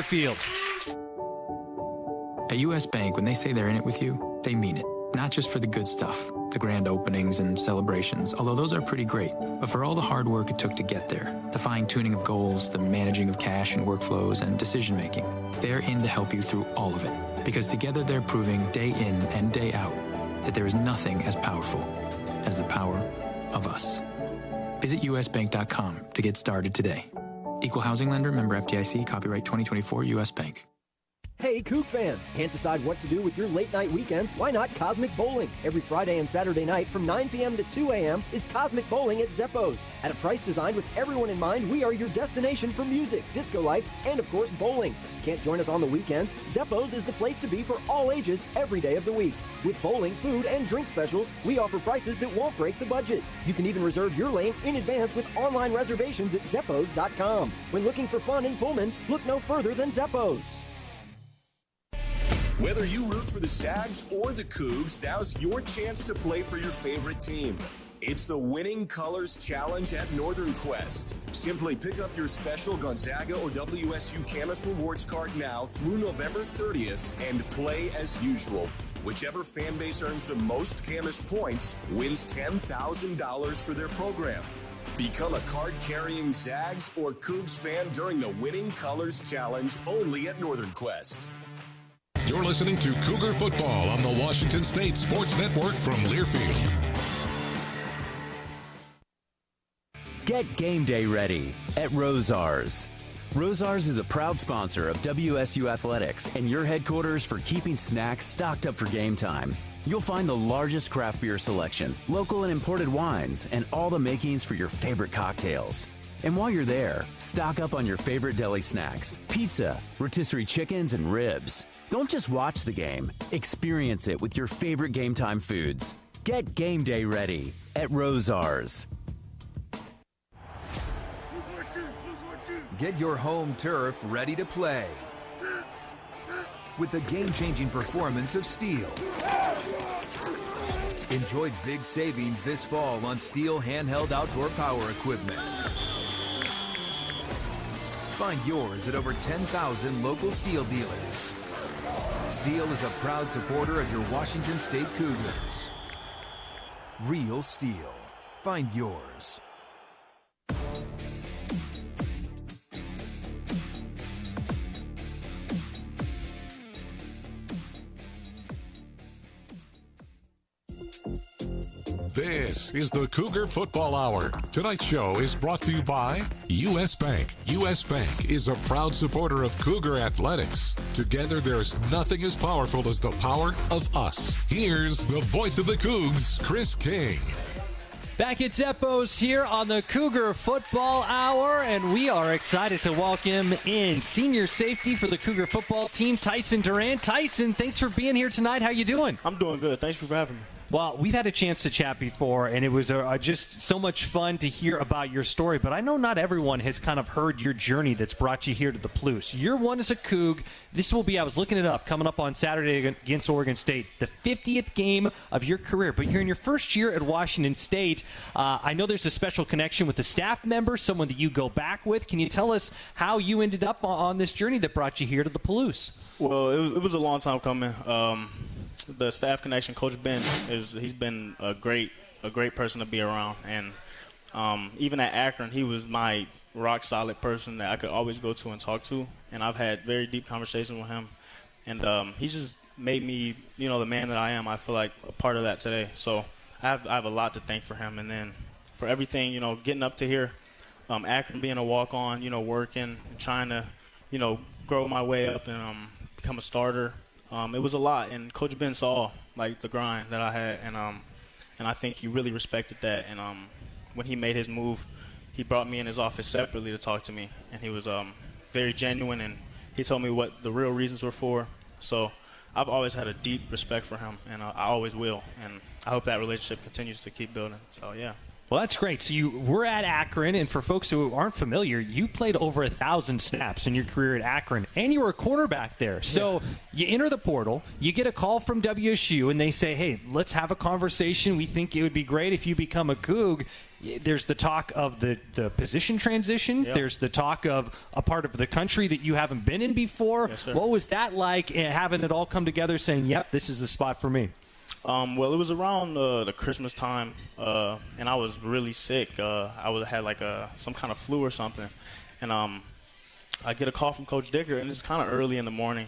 At U.S. Bank, when they say they're in it with you, they mean it. Not just for the good stuff, the grand openings and celebrations, although those are pretty great, but for all the hard work it took to get there, the fine-tuning of goals, the managing of cash and workflows, and decision-making. They're in to help you through all of it, because together they're proving day in and day out that there is nothing as powerful as the power of us. Visit usbank.com to get started today. Equal housing lender, member FDIC, copyright 2024 U.S. Bank. Hey, Coug fans! Can't decide what to do with your late-night weekends? Why not Cosmic Bowling? Every Friday and Saturday night from 9 p.m. to 2 a.m. is Cosmic Bowling at Zeppos. At a price designed with everyone in mind, we are your destination for music, disco lights, and of course, bowling. Can't join us on the weekends? Zeppos is the place to be for all ages every day of the week. With bowling, food, and drink specials, we offer prices that won't break the budget. You can even reserve your lane in advance with online reservations at Zeppos.com. When looking for fun in Pullman, look no further than Zeppos. Whether you root for the Zags or the Cougs, now's your chance to play for your favorite team. It's the Winning Colors Challenge at Northern Quest. Simply pick up your special Gonzaga or WSU Camas Rewards card now through November 30th and play as usual. Whichever fan base earns the most Camas points wins $10,000 for their program. Become a card-carrying Zags or Cougs fan during the Winning Colors Challenge only at Northern Quest. You're listening to Cougar Football on the Washington State Sports Network from Learfield. Get game day ready at Rosars. Rosars is a proud sponsor of WSU Athletics and your headquarters for keeping snacks stocked up for game time. You'll find the largest craft beer selection, local and imported wines, and all the makings for your favorite cocktails. And while you're there, stock up on your favorite deli snacks, pizza, rotisserie chickens, and ribs. Don't just watch the game, experience it with your favorite game time foods. Get game day ready at Rosars. Get your home turf ready to play with the game-changing performance of Steel. Enjoy big savings this fall on Steel handheld outdoor power equipment. Find yours at over 10,000 local Steel dealers. Steel is a proud supporter of your Washington State Cougars. Real Steel. Find yours. This is the Cougar Football Hour. Tonight's show is brought to you by U.S. Bank. U.S. Bank is a proud supporter of Cougar athletics. Together, there's nothing as powerful as the power of us. Here's the voice of the Cougs, Chris King. Back at Zeppos here on the Cougar Football Hour, and we are excited to welcome in senior safety for the Cougar football team, Tyson Durant. Tyson, thanks for being here tonight. How you doing? I'm doing good. Thanks for having me. Well, we've had a chance to chat before, and it was just so much fun to hear about your story. But I know not everyone has kind of heard your journey that's brought you here to the Palouse. Year one as a Coug. This will be, I was looking it up, coming up on Saturday against Oregon State, the 50th game of your career. But you're in your first year at Washington State. I know there's a special connection with a staff member, someone that you go back with. Can you tell us how you ended up on this journey that brought you here to the Palouse? Well, it was a long time coming. The staff connection, Coach Ben, he's been a great person to be around. And even at Akron, he was my rock-solid person that I could always go to and talk to. And I've had very deep conversations with him. And he's just made me, the man that I am. I feel like a part of that today. So I have a lot to thank for him. And then for everything, getting up to here, Akron being a walk-on, working, trying to, grow my way up and become a starter. It was a lot, and Coach Ben saw the grind that I had, and I think he really respected that. And when he made his move, he brought me in his office separately to talk to me, and he was very genuine, and he told me what the real reasons were for. So I've always had a deep respect for him, and I always will, and I hope that relationship continues to keep building. So yeah. Well, that's great. So you were at Akron, and for folks who aren't familiar, you played over 1,000 snaps in your career at Akron, and you were a cornerback there. So you enter the portal, you get a call from WSU, and they say, hey, let's have a conversation. We think it would be great if you become a Coug. There's the talk of the position transition. Yep. There's the talk of a part of the country that you haven't been in before. Yes, sir. What was that like, having it all come together, saying, yep, this is the spot for me? Well, it was around the Christmas time, and I was really sick. I had some kind of flu or something, and I get a call from Coach Dickert, and it's kind of early in the morning,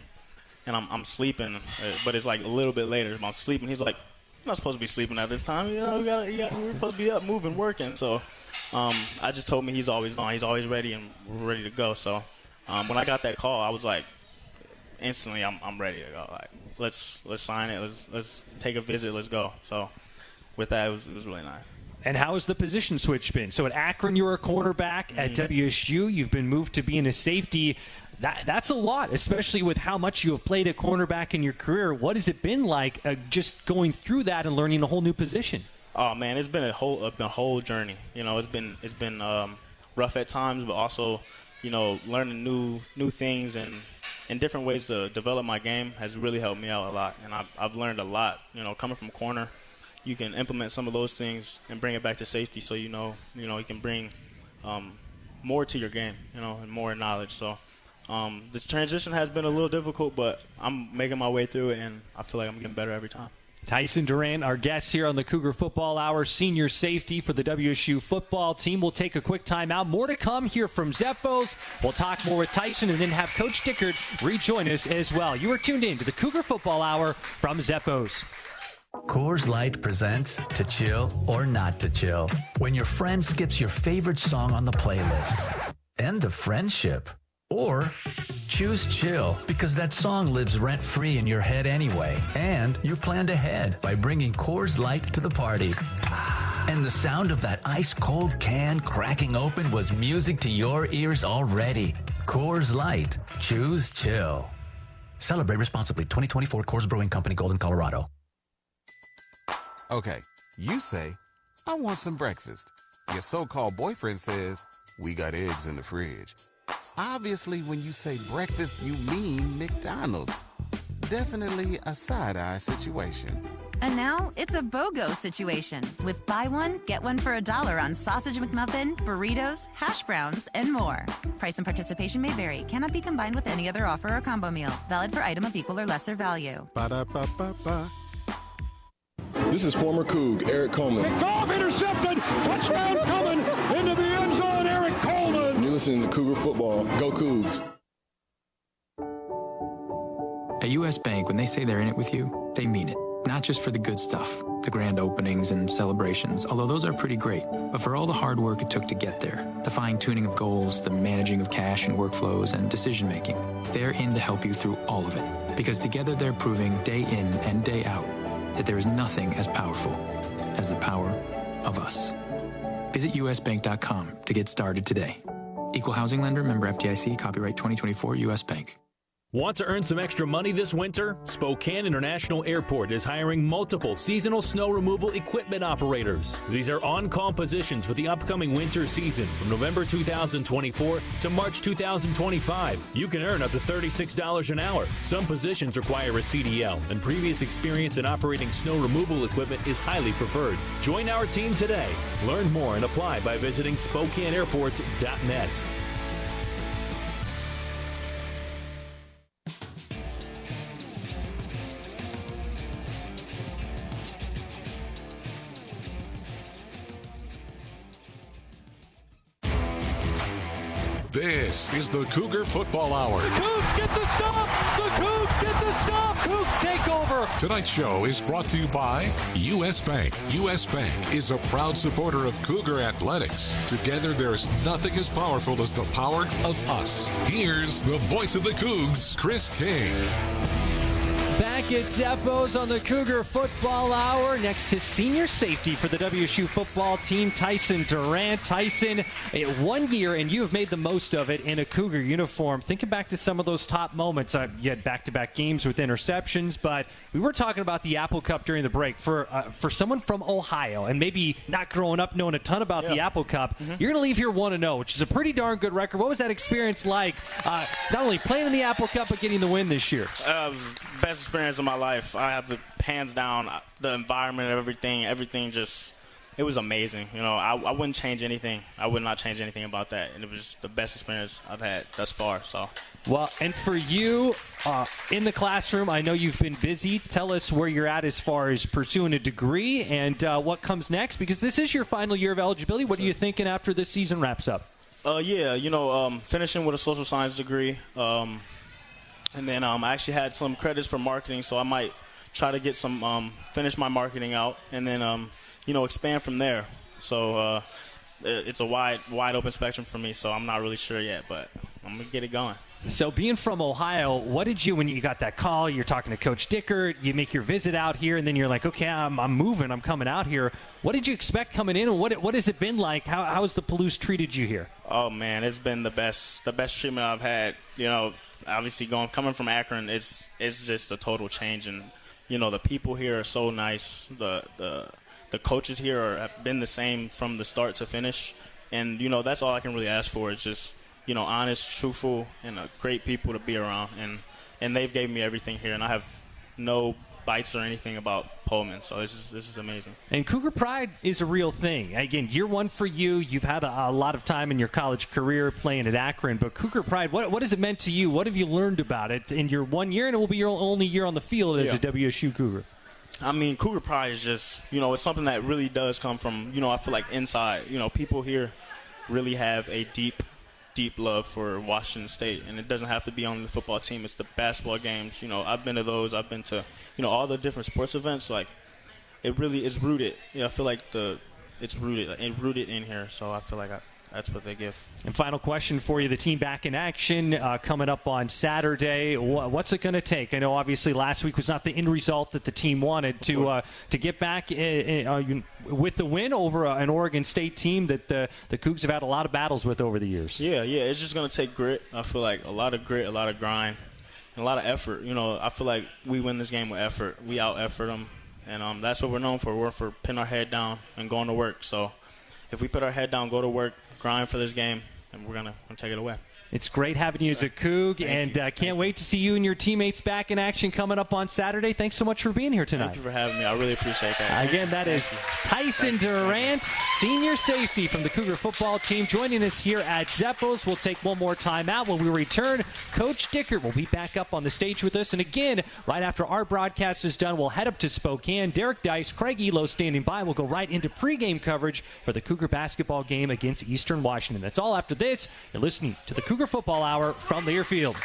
and I'm sleeping, but it's a little bit later. I'm sleeping. He's like, "You're not supposed to be sleeping at this time. We're supposed to be up, moving, working." So I just told me he's always on. He's always ready, and we're ready to go. So when I got that call, I was like, instantly, I'm ready to go. Let's sign it. Let's take a visit. Let's go. So with that, it was really nice. And how has the position switch been? So at Akron, you were a cornerback. At WSU, you've been moved to being a safety. That's a lot, especially with how much you have played at cornerback in your career. What has it been like just going through that and learning a whole new position? Oh man, it's been a whole journey. It's been rough at times, but also learning new things and different ways to develop my game has really helped me out a lot. And I've learned a lot. Coming from corner, you can implement some of those things and bring it back to safety. So you can bring more to your game, and more knowledge. So the transition has been a little difficult, but I'm making my way through it, and I feel like I'm getting better every time. Tyson Durant, our guest here on the Cougar Football Hour, senior safety for the WSU football team. We'll take a quick time out. More to come here from Zeppos. We'll talk more with Tyson and then have Coach Dickert rejoin us as well. You are tuned in to the Cougar Football Hour from Zeppos. Coors Light presents To Chill or Not to Chill. When your friend skips your favorite song on the playlist. End the friendship. Or choose chill because that song lives rent-free in your head anyway. And you planned ahead by bringing Coors Light to the party. And the sound of that ice-cold can cracking open was music to your ears already. Coors Light. Choose chill. Celebrate responsibly. 2024 Coors Brewing Company, Golden, Colorado. Okay, you say, I want some breakfast. Your so-called boyfriend says, we got eggs in the fridge. Obviously, when you say breakfast, you mean McDonald's. Definitely a side-eye situation. And now, it's a BOGO situation with buy one, get one for $1 on Sausage McMuffin, burritos, hash browns, and more. Price and participation may vary. Cannot be combined with any other offer or combo meal. Valid for item of equal or lesser value. Ba-da-ba-ba-ba. This is former Coug Eric Coleman. Picked off, intercepted, touchdown coming into the end zone, Eric Coleman. And you're listening to Cougar Football. Go Cougs. At U.S. Bank, when they say they're in it with you, they mean it. Not just for the good stuff, the grand openings and celebrations, although those are pretty great, but for all the hard work it took to get there, the fine-tuning of goals, the managing of cash and workflows, and decision-making. They're in to help you through all of it, because together they're proving day in and day out that there is nothing as powerful as the power of us. Visit usbank.com to get started today. Equal housing lender, member FDIC, copyright 2024 U.S. Bank. Want to earn some extra money this winter? Spokane International Airport is hiring multiple seasonal snow removal equipment operators. These are on-call positions for the upcoming winter season from November 2024 to March 2025. You can earn up to $36 an hour. Some positions require a CDL, and previous experience in operating snow removal equipment is highly preferred. Join our team today. Learn more and apply by visiting SpokaneAirports.net. This is the Cougar Football Hour. The Cougs get the stop! The Cougs get the stop! Cougs take over! Tonight's show is brought to you by U.S. Bank. U.S. Bank is a proud supporter of Cougar athletics. Together, there's nothing as powerful as the power of us. Here's the voice of the Cougs, Chris King. Back at Zeppos on the Cougar Football Hour, next to senior safety for the WSU football team, Tyson Durant. Tyson, 1 year, and you have made the most of it in a Cougar uniform. Thinking back to some of those top moments, you had back-to-back games with interceptions, but we were talking about the Apple Cup during the break. For someone from Ohio, and maybe not growing up knowing a ton about the Apple Cup, you're going to leave here 1-0, which is a pretty darn good record. What was that experience like, not only playing in the Apple Cup, but getting the win this year? Best experience of my life. I have the hands down, the environment, everything just, it was amazing. You know, I wouldn't change anything. I would not change anything about that. And it was the best experience I've had thus far. So. Well, and for you, in the classroom, I know you've been busy. Tell us where you're at as far as pursuing a degree and what comes next, because this is your final year of eligibility. What are you thinking after this season wraps up? Finishing with a social science degree. And then I actually had some credits for marketing, so I might try to get some finish my marketing out, and then expand from there. So it's a wide open spectrum for me. So I'm not really sure yet, but I'm gonna get it going. So being from Ohio, what did you, when you got that call, you're talking to Coach Dickert, you make your visit out here, and then you're like, okay, I'm moving, I'm coming out here. What did you expect coming in, and what has it been like? How has the Palouse treated you here? Oh man, it's been the best treatment I've had. Obviously coming from Akron, it's just a total change, and the people here are so nice. The coaches here have been the same from the start to finish, and that's all I can really ask for is just honest, truthful, and great people to be around, and they've gave me everything here, and I have no bites or anything about Pullman, so this is amazing. And Cougar Pride is a real thing. Again, year one for you. You've had a lot of time in your college career playing at Akron, but Cougar Pride, what has it meant to you? What have you learned about it in your 1 year, and it will be your only year on the field as a WSU Cougar? I mean, Cougar Pride is just, it's something that really does come from, I feel like inside. People here really have a deep love for Washington State, and it doesn't have to be on the football team. It's the basketball games. I've been to those. I've been to, all the different sports events. Like, it really is rooted. I feel like it's rooted in here. So I feel like that's what they give. And final question for you: the team back in action coming up on Saturday. What's it going to take? I know obviously last week was not the end result that the team wanted to get back with the win over an Oregon State team that the Cougs have had a lot of battles with over the years. Yeah, it's just going to take grit. I feel like a lot of grit, a lot of grind, and a lot of effort. I feel like we win this game with effort. We out-effort them, and that's what we're known for. We're for putting our head down and going to work. So if we put our head down, go to work, grind for this game, and we're gonna take it away. It's great having you as a Coug, and can't wait to see you and your teammates back in action coming up on Saturday. Thanks so much for being here tonight. Thank you for having me. I really appreciate that. Again, that is Tyson Durant, senior safety from the Cougar football team, joining us here at Zeppos. We'll take one more time out. When we return, Coach Dickert will be back up on the stage with us. And again, right after our broadcast is done, we'll head up to Spokane. Derek Dice, Craig Elo standing by. We'll go right into pregame coverage for the Cougar basketball game against Eastern Washington. That's all after this. You're listening to the Cougar Football Hour from Learfield.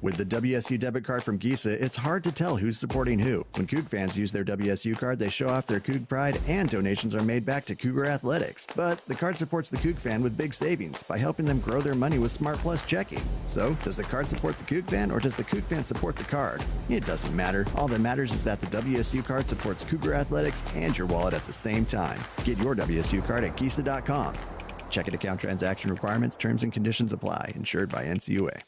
With the WSU debit card from Giza, it's hard to tell who's supporting who. When Coug fans use their WSU card, they show off their Coug pride, and donations are made back to Cougar Athletics. But the card supports the Coug fan with big savings by helping them grow their money with Smart Plus checking. So, does the card support the Coug fan, or does the Coug fan support the card? It doesn't matter. All that matters is that the WSU card supports Cougar Athletics and your wallet at the same time. Get your WSU card at Giza.com. Checking account transaction requirements, terms and conditions apply. Insured by NCUA.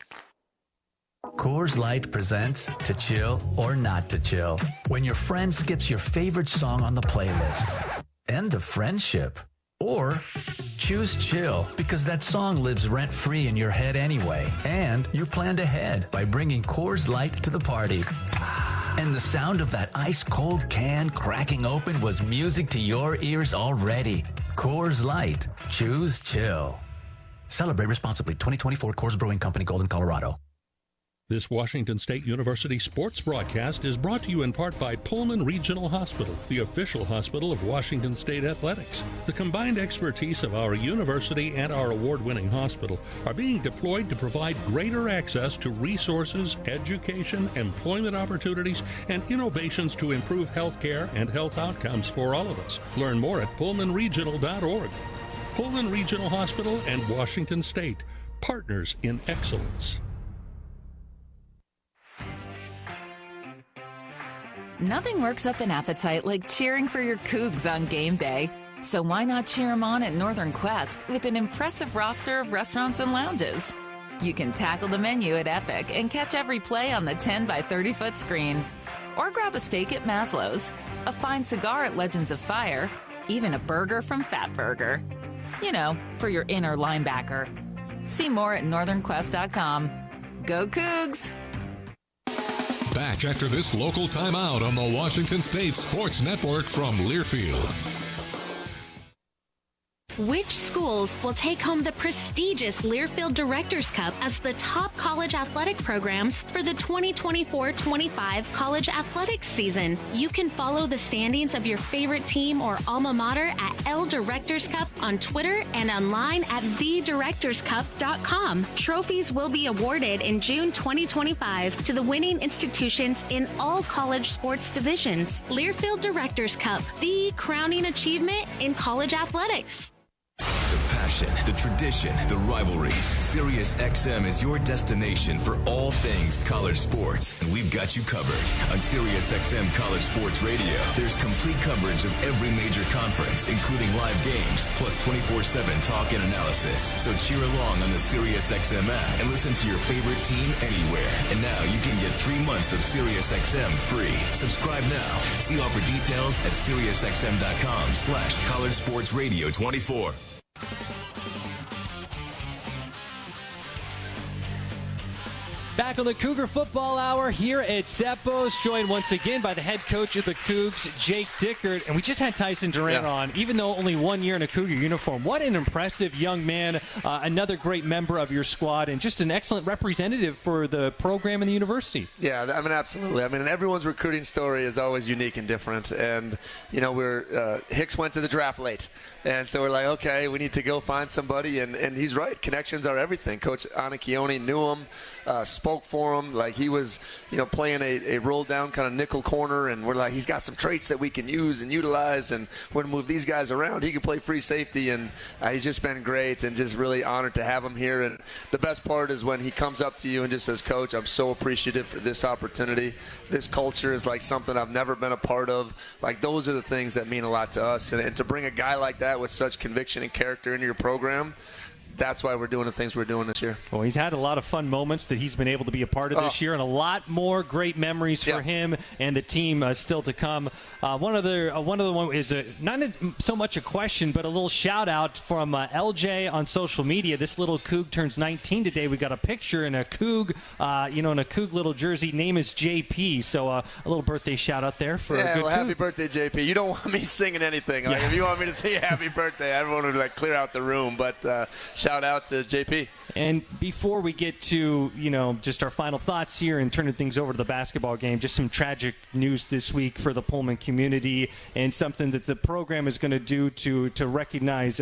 Coors Light presents To Chill or Not to Chill. When your friend skips your favorite song on the playlist. End of friendship. Or choose chill because that song lives rent-free in your head anyway. And you planned ahead by bringing Coors Light to the party. And the sound of that ice-cold can cracking open was music to your ears already. Coors Light. Choose chill. Celebrate responsibly. 2024 Coors Brewing Company, Golden, Colorado. This Washington State University sports broadcast is brought to you in part by Pullman Regional Hospital, the official hospital of Washington State Athletics. The combined expertise of our university and our award-winning hospital are being deployed to provide greater access to resources, education, employment opportunities, and innovations to improve health care and health outcomes for all of us. Learn more at pullmanregional.org. Pullman Regional Hospital and Washington State, partners in excellence. Nothing works up an appetite like cheering for your Cougs on game day. So why not cheer them on at Northern Quest with an impressive roster of restaurants and lounges? You can tackle the menu at Epic and catch every play on the 10 by 30-foot screen. Or grab a steak at Maslow's, a fine cigar at Legends of Fire, even a burger from Fat Burger. You know, for your inner linebacker. See more at northernquest.com. Go Cougs! Back after this local timeout on the Washington State Sports Network from Learfield. Which schools will take home the prestigious Learfield Directors Cup as the top college athletic programs for the 2024-25 college athletics season? You can follow the standings of your favorite team or alma mater at L Directors Cup on Twitter and online at thedirectorscup.com. Trophies will be awarded in June 2025 to the winning institutions in all college sports divisions. Learfield Directors Cup, the crowning achievement in college athletics. The passion, the tradition, the rivalries. SiriusXM is your destination for all things college sports, and we've got you covered. On SiriusXM College Sports Radio, there's complete coverage of every major conference, including live games, plus 24/7 talk and analysis. So cheer along on the SiriusXM app and listen to your favorite team anywhere. And now you can get 3 months of SiriusXM free. Subscribe now. See offer details at SiriusXM.com/College Sports Radio 24. Back on the Cougar Football Hour here at Zeppo's, joined once again by the head coach of the Cougs, Jake Dickert. And we just had Tyson Durant on, even though only 1 year in a Cougar uniform. What an impressive young man, another great member of your squad, and just an excellent representative for the program and the university. Yeah, I mean, absolutely. I mean, everyone's recruiting story is always unique and different. And, you know, Hicks went to the draft late. And so we're like, okay, we need to go find somebody. And he's right. Connections are everything. Coach Anakione knew him, spoke for him. Like he was, you know, playing a roll down kind of nickel corner. And we're like, he's got some traits that we can use and utilize. And we're going to move these guys around. He can play free safety. And he's just been great and just really honored to have him here. And the best part is when he comes up to you and just says, Coach, I'm so appreciative for this opportunity. This culture is like something I've never been a part of. Like those are the things that mean a lot to us. And to bring a guy like that with such conviction and character into your program, that's why we're doing the things we're doing this year. Well, he's had a lot of fun moments that he's been able to be a part of this year, and a lot more great memories for him and the team still to come. One of the one is not so much a question, but a little shout out from LJ on social media. This little Coug turns 19 today. We got a picture in a Coug, in a Coug little jersey. Name is JP. So a little birthday shout out there for a good Coug. Happy birthday, JP. You don't want me singing anything. Like, if you want me to say happy birthday, everyone would clear out the room. But shout out to JP. And before we get to, just our final thoughts here and turning things over to the basketball game, just some tragic news this week for the Pullman community and something that the program is going to do to recognize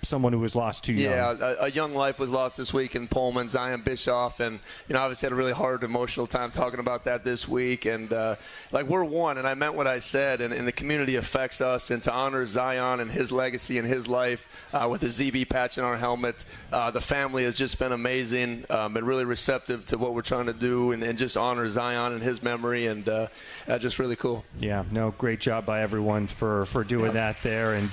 someone who was lost too young. Yeah, a young life was lost this week in Pullman, Zion Bischoff, and, obviously had a really hard emotional time talking about that this week. And, we're one, and I meant what I said, and the community affects us, and to honor Zion and his legacy and his life with a ZB patch in our helmet, it. The family has just been amazing, been really receptive to what we're trying to do, and just honor Zion and his memory, and just really cool. Yeah, no, great job by everyone for doing that there. And,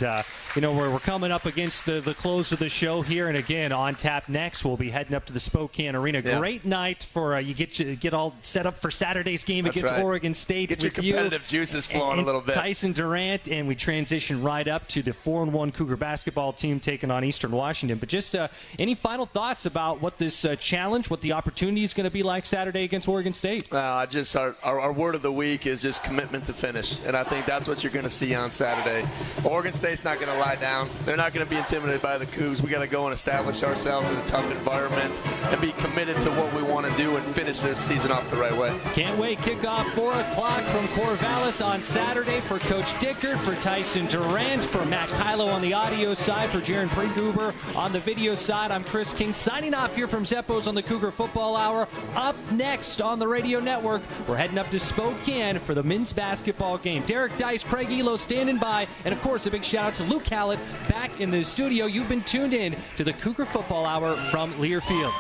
we're coming up against the close of the show here, and again, on tap next, we'll be heading up to the Spokane Arena. Yeah. Great night for you get all set up for Saturday's game against Oregon State. Get your competitive juices flowing a little bit. Tyson Durant, and we transition right up to the 4-1 Cougar basketball team taking on Eastern Washington. But just any final thoughts about what this challenge, what the opportunity is going to be like Saturday against Oregon State? Our word of the week is just commitment to finish, and I think that's what you're going to see on Saturday. Oregon State's not going to lie down. They're not going to be intimidated by the Cougs. We got to go and establish ourselves in a tough environment and be committed to what we want to do and finish this season off the right way. Can't wait. Kickoff 4 o'clock from Corvallis on Saturday. For Coach Dickert, for Tyson Durant, for Matt Kylo on the audio side, for Jaron Preguber on the video side, I'm Chris King signing off here from Zeppos on the Cougar Football Hour. Up next on the radio network, we're heading up to Spokane for the men's basketball game. Derek Dice, Craig Elo standing by, and of course a big shout out to Luke Hallett back in the studio. You've been tuned in to the Cougar Football Hour from Learfield.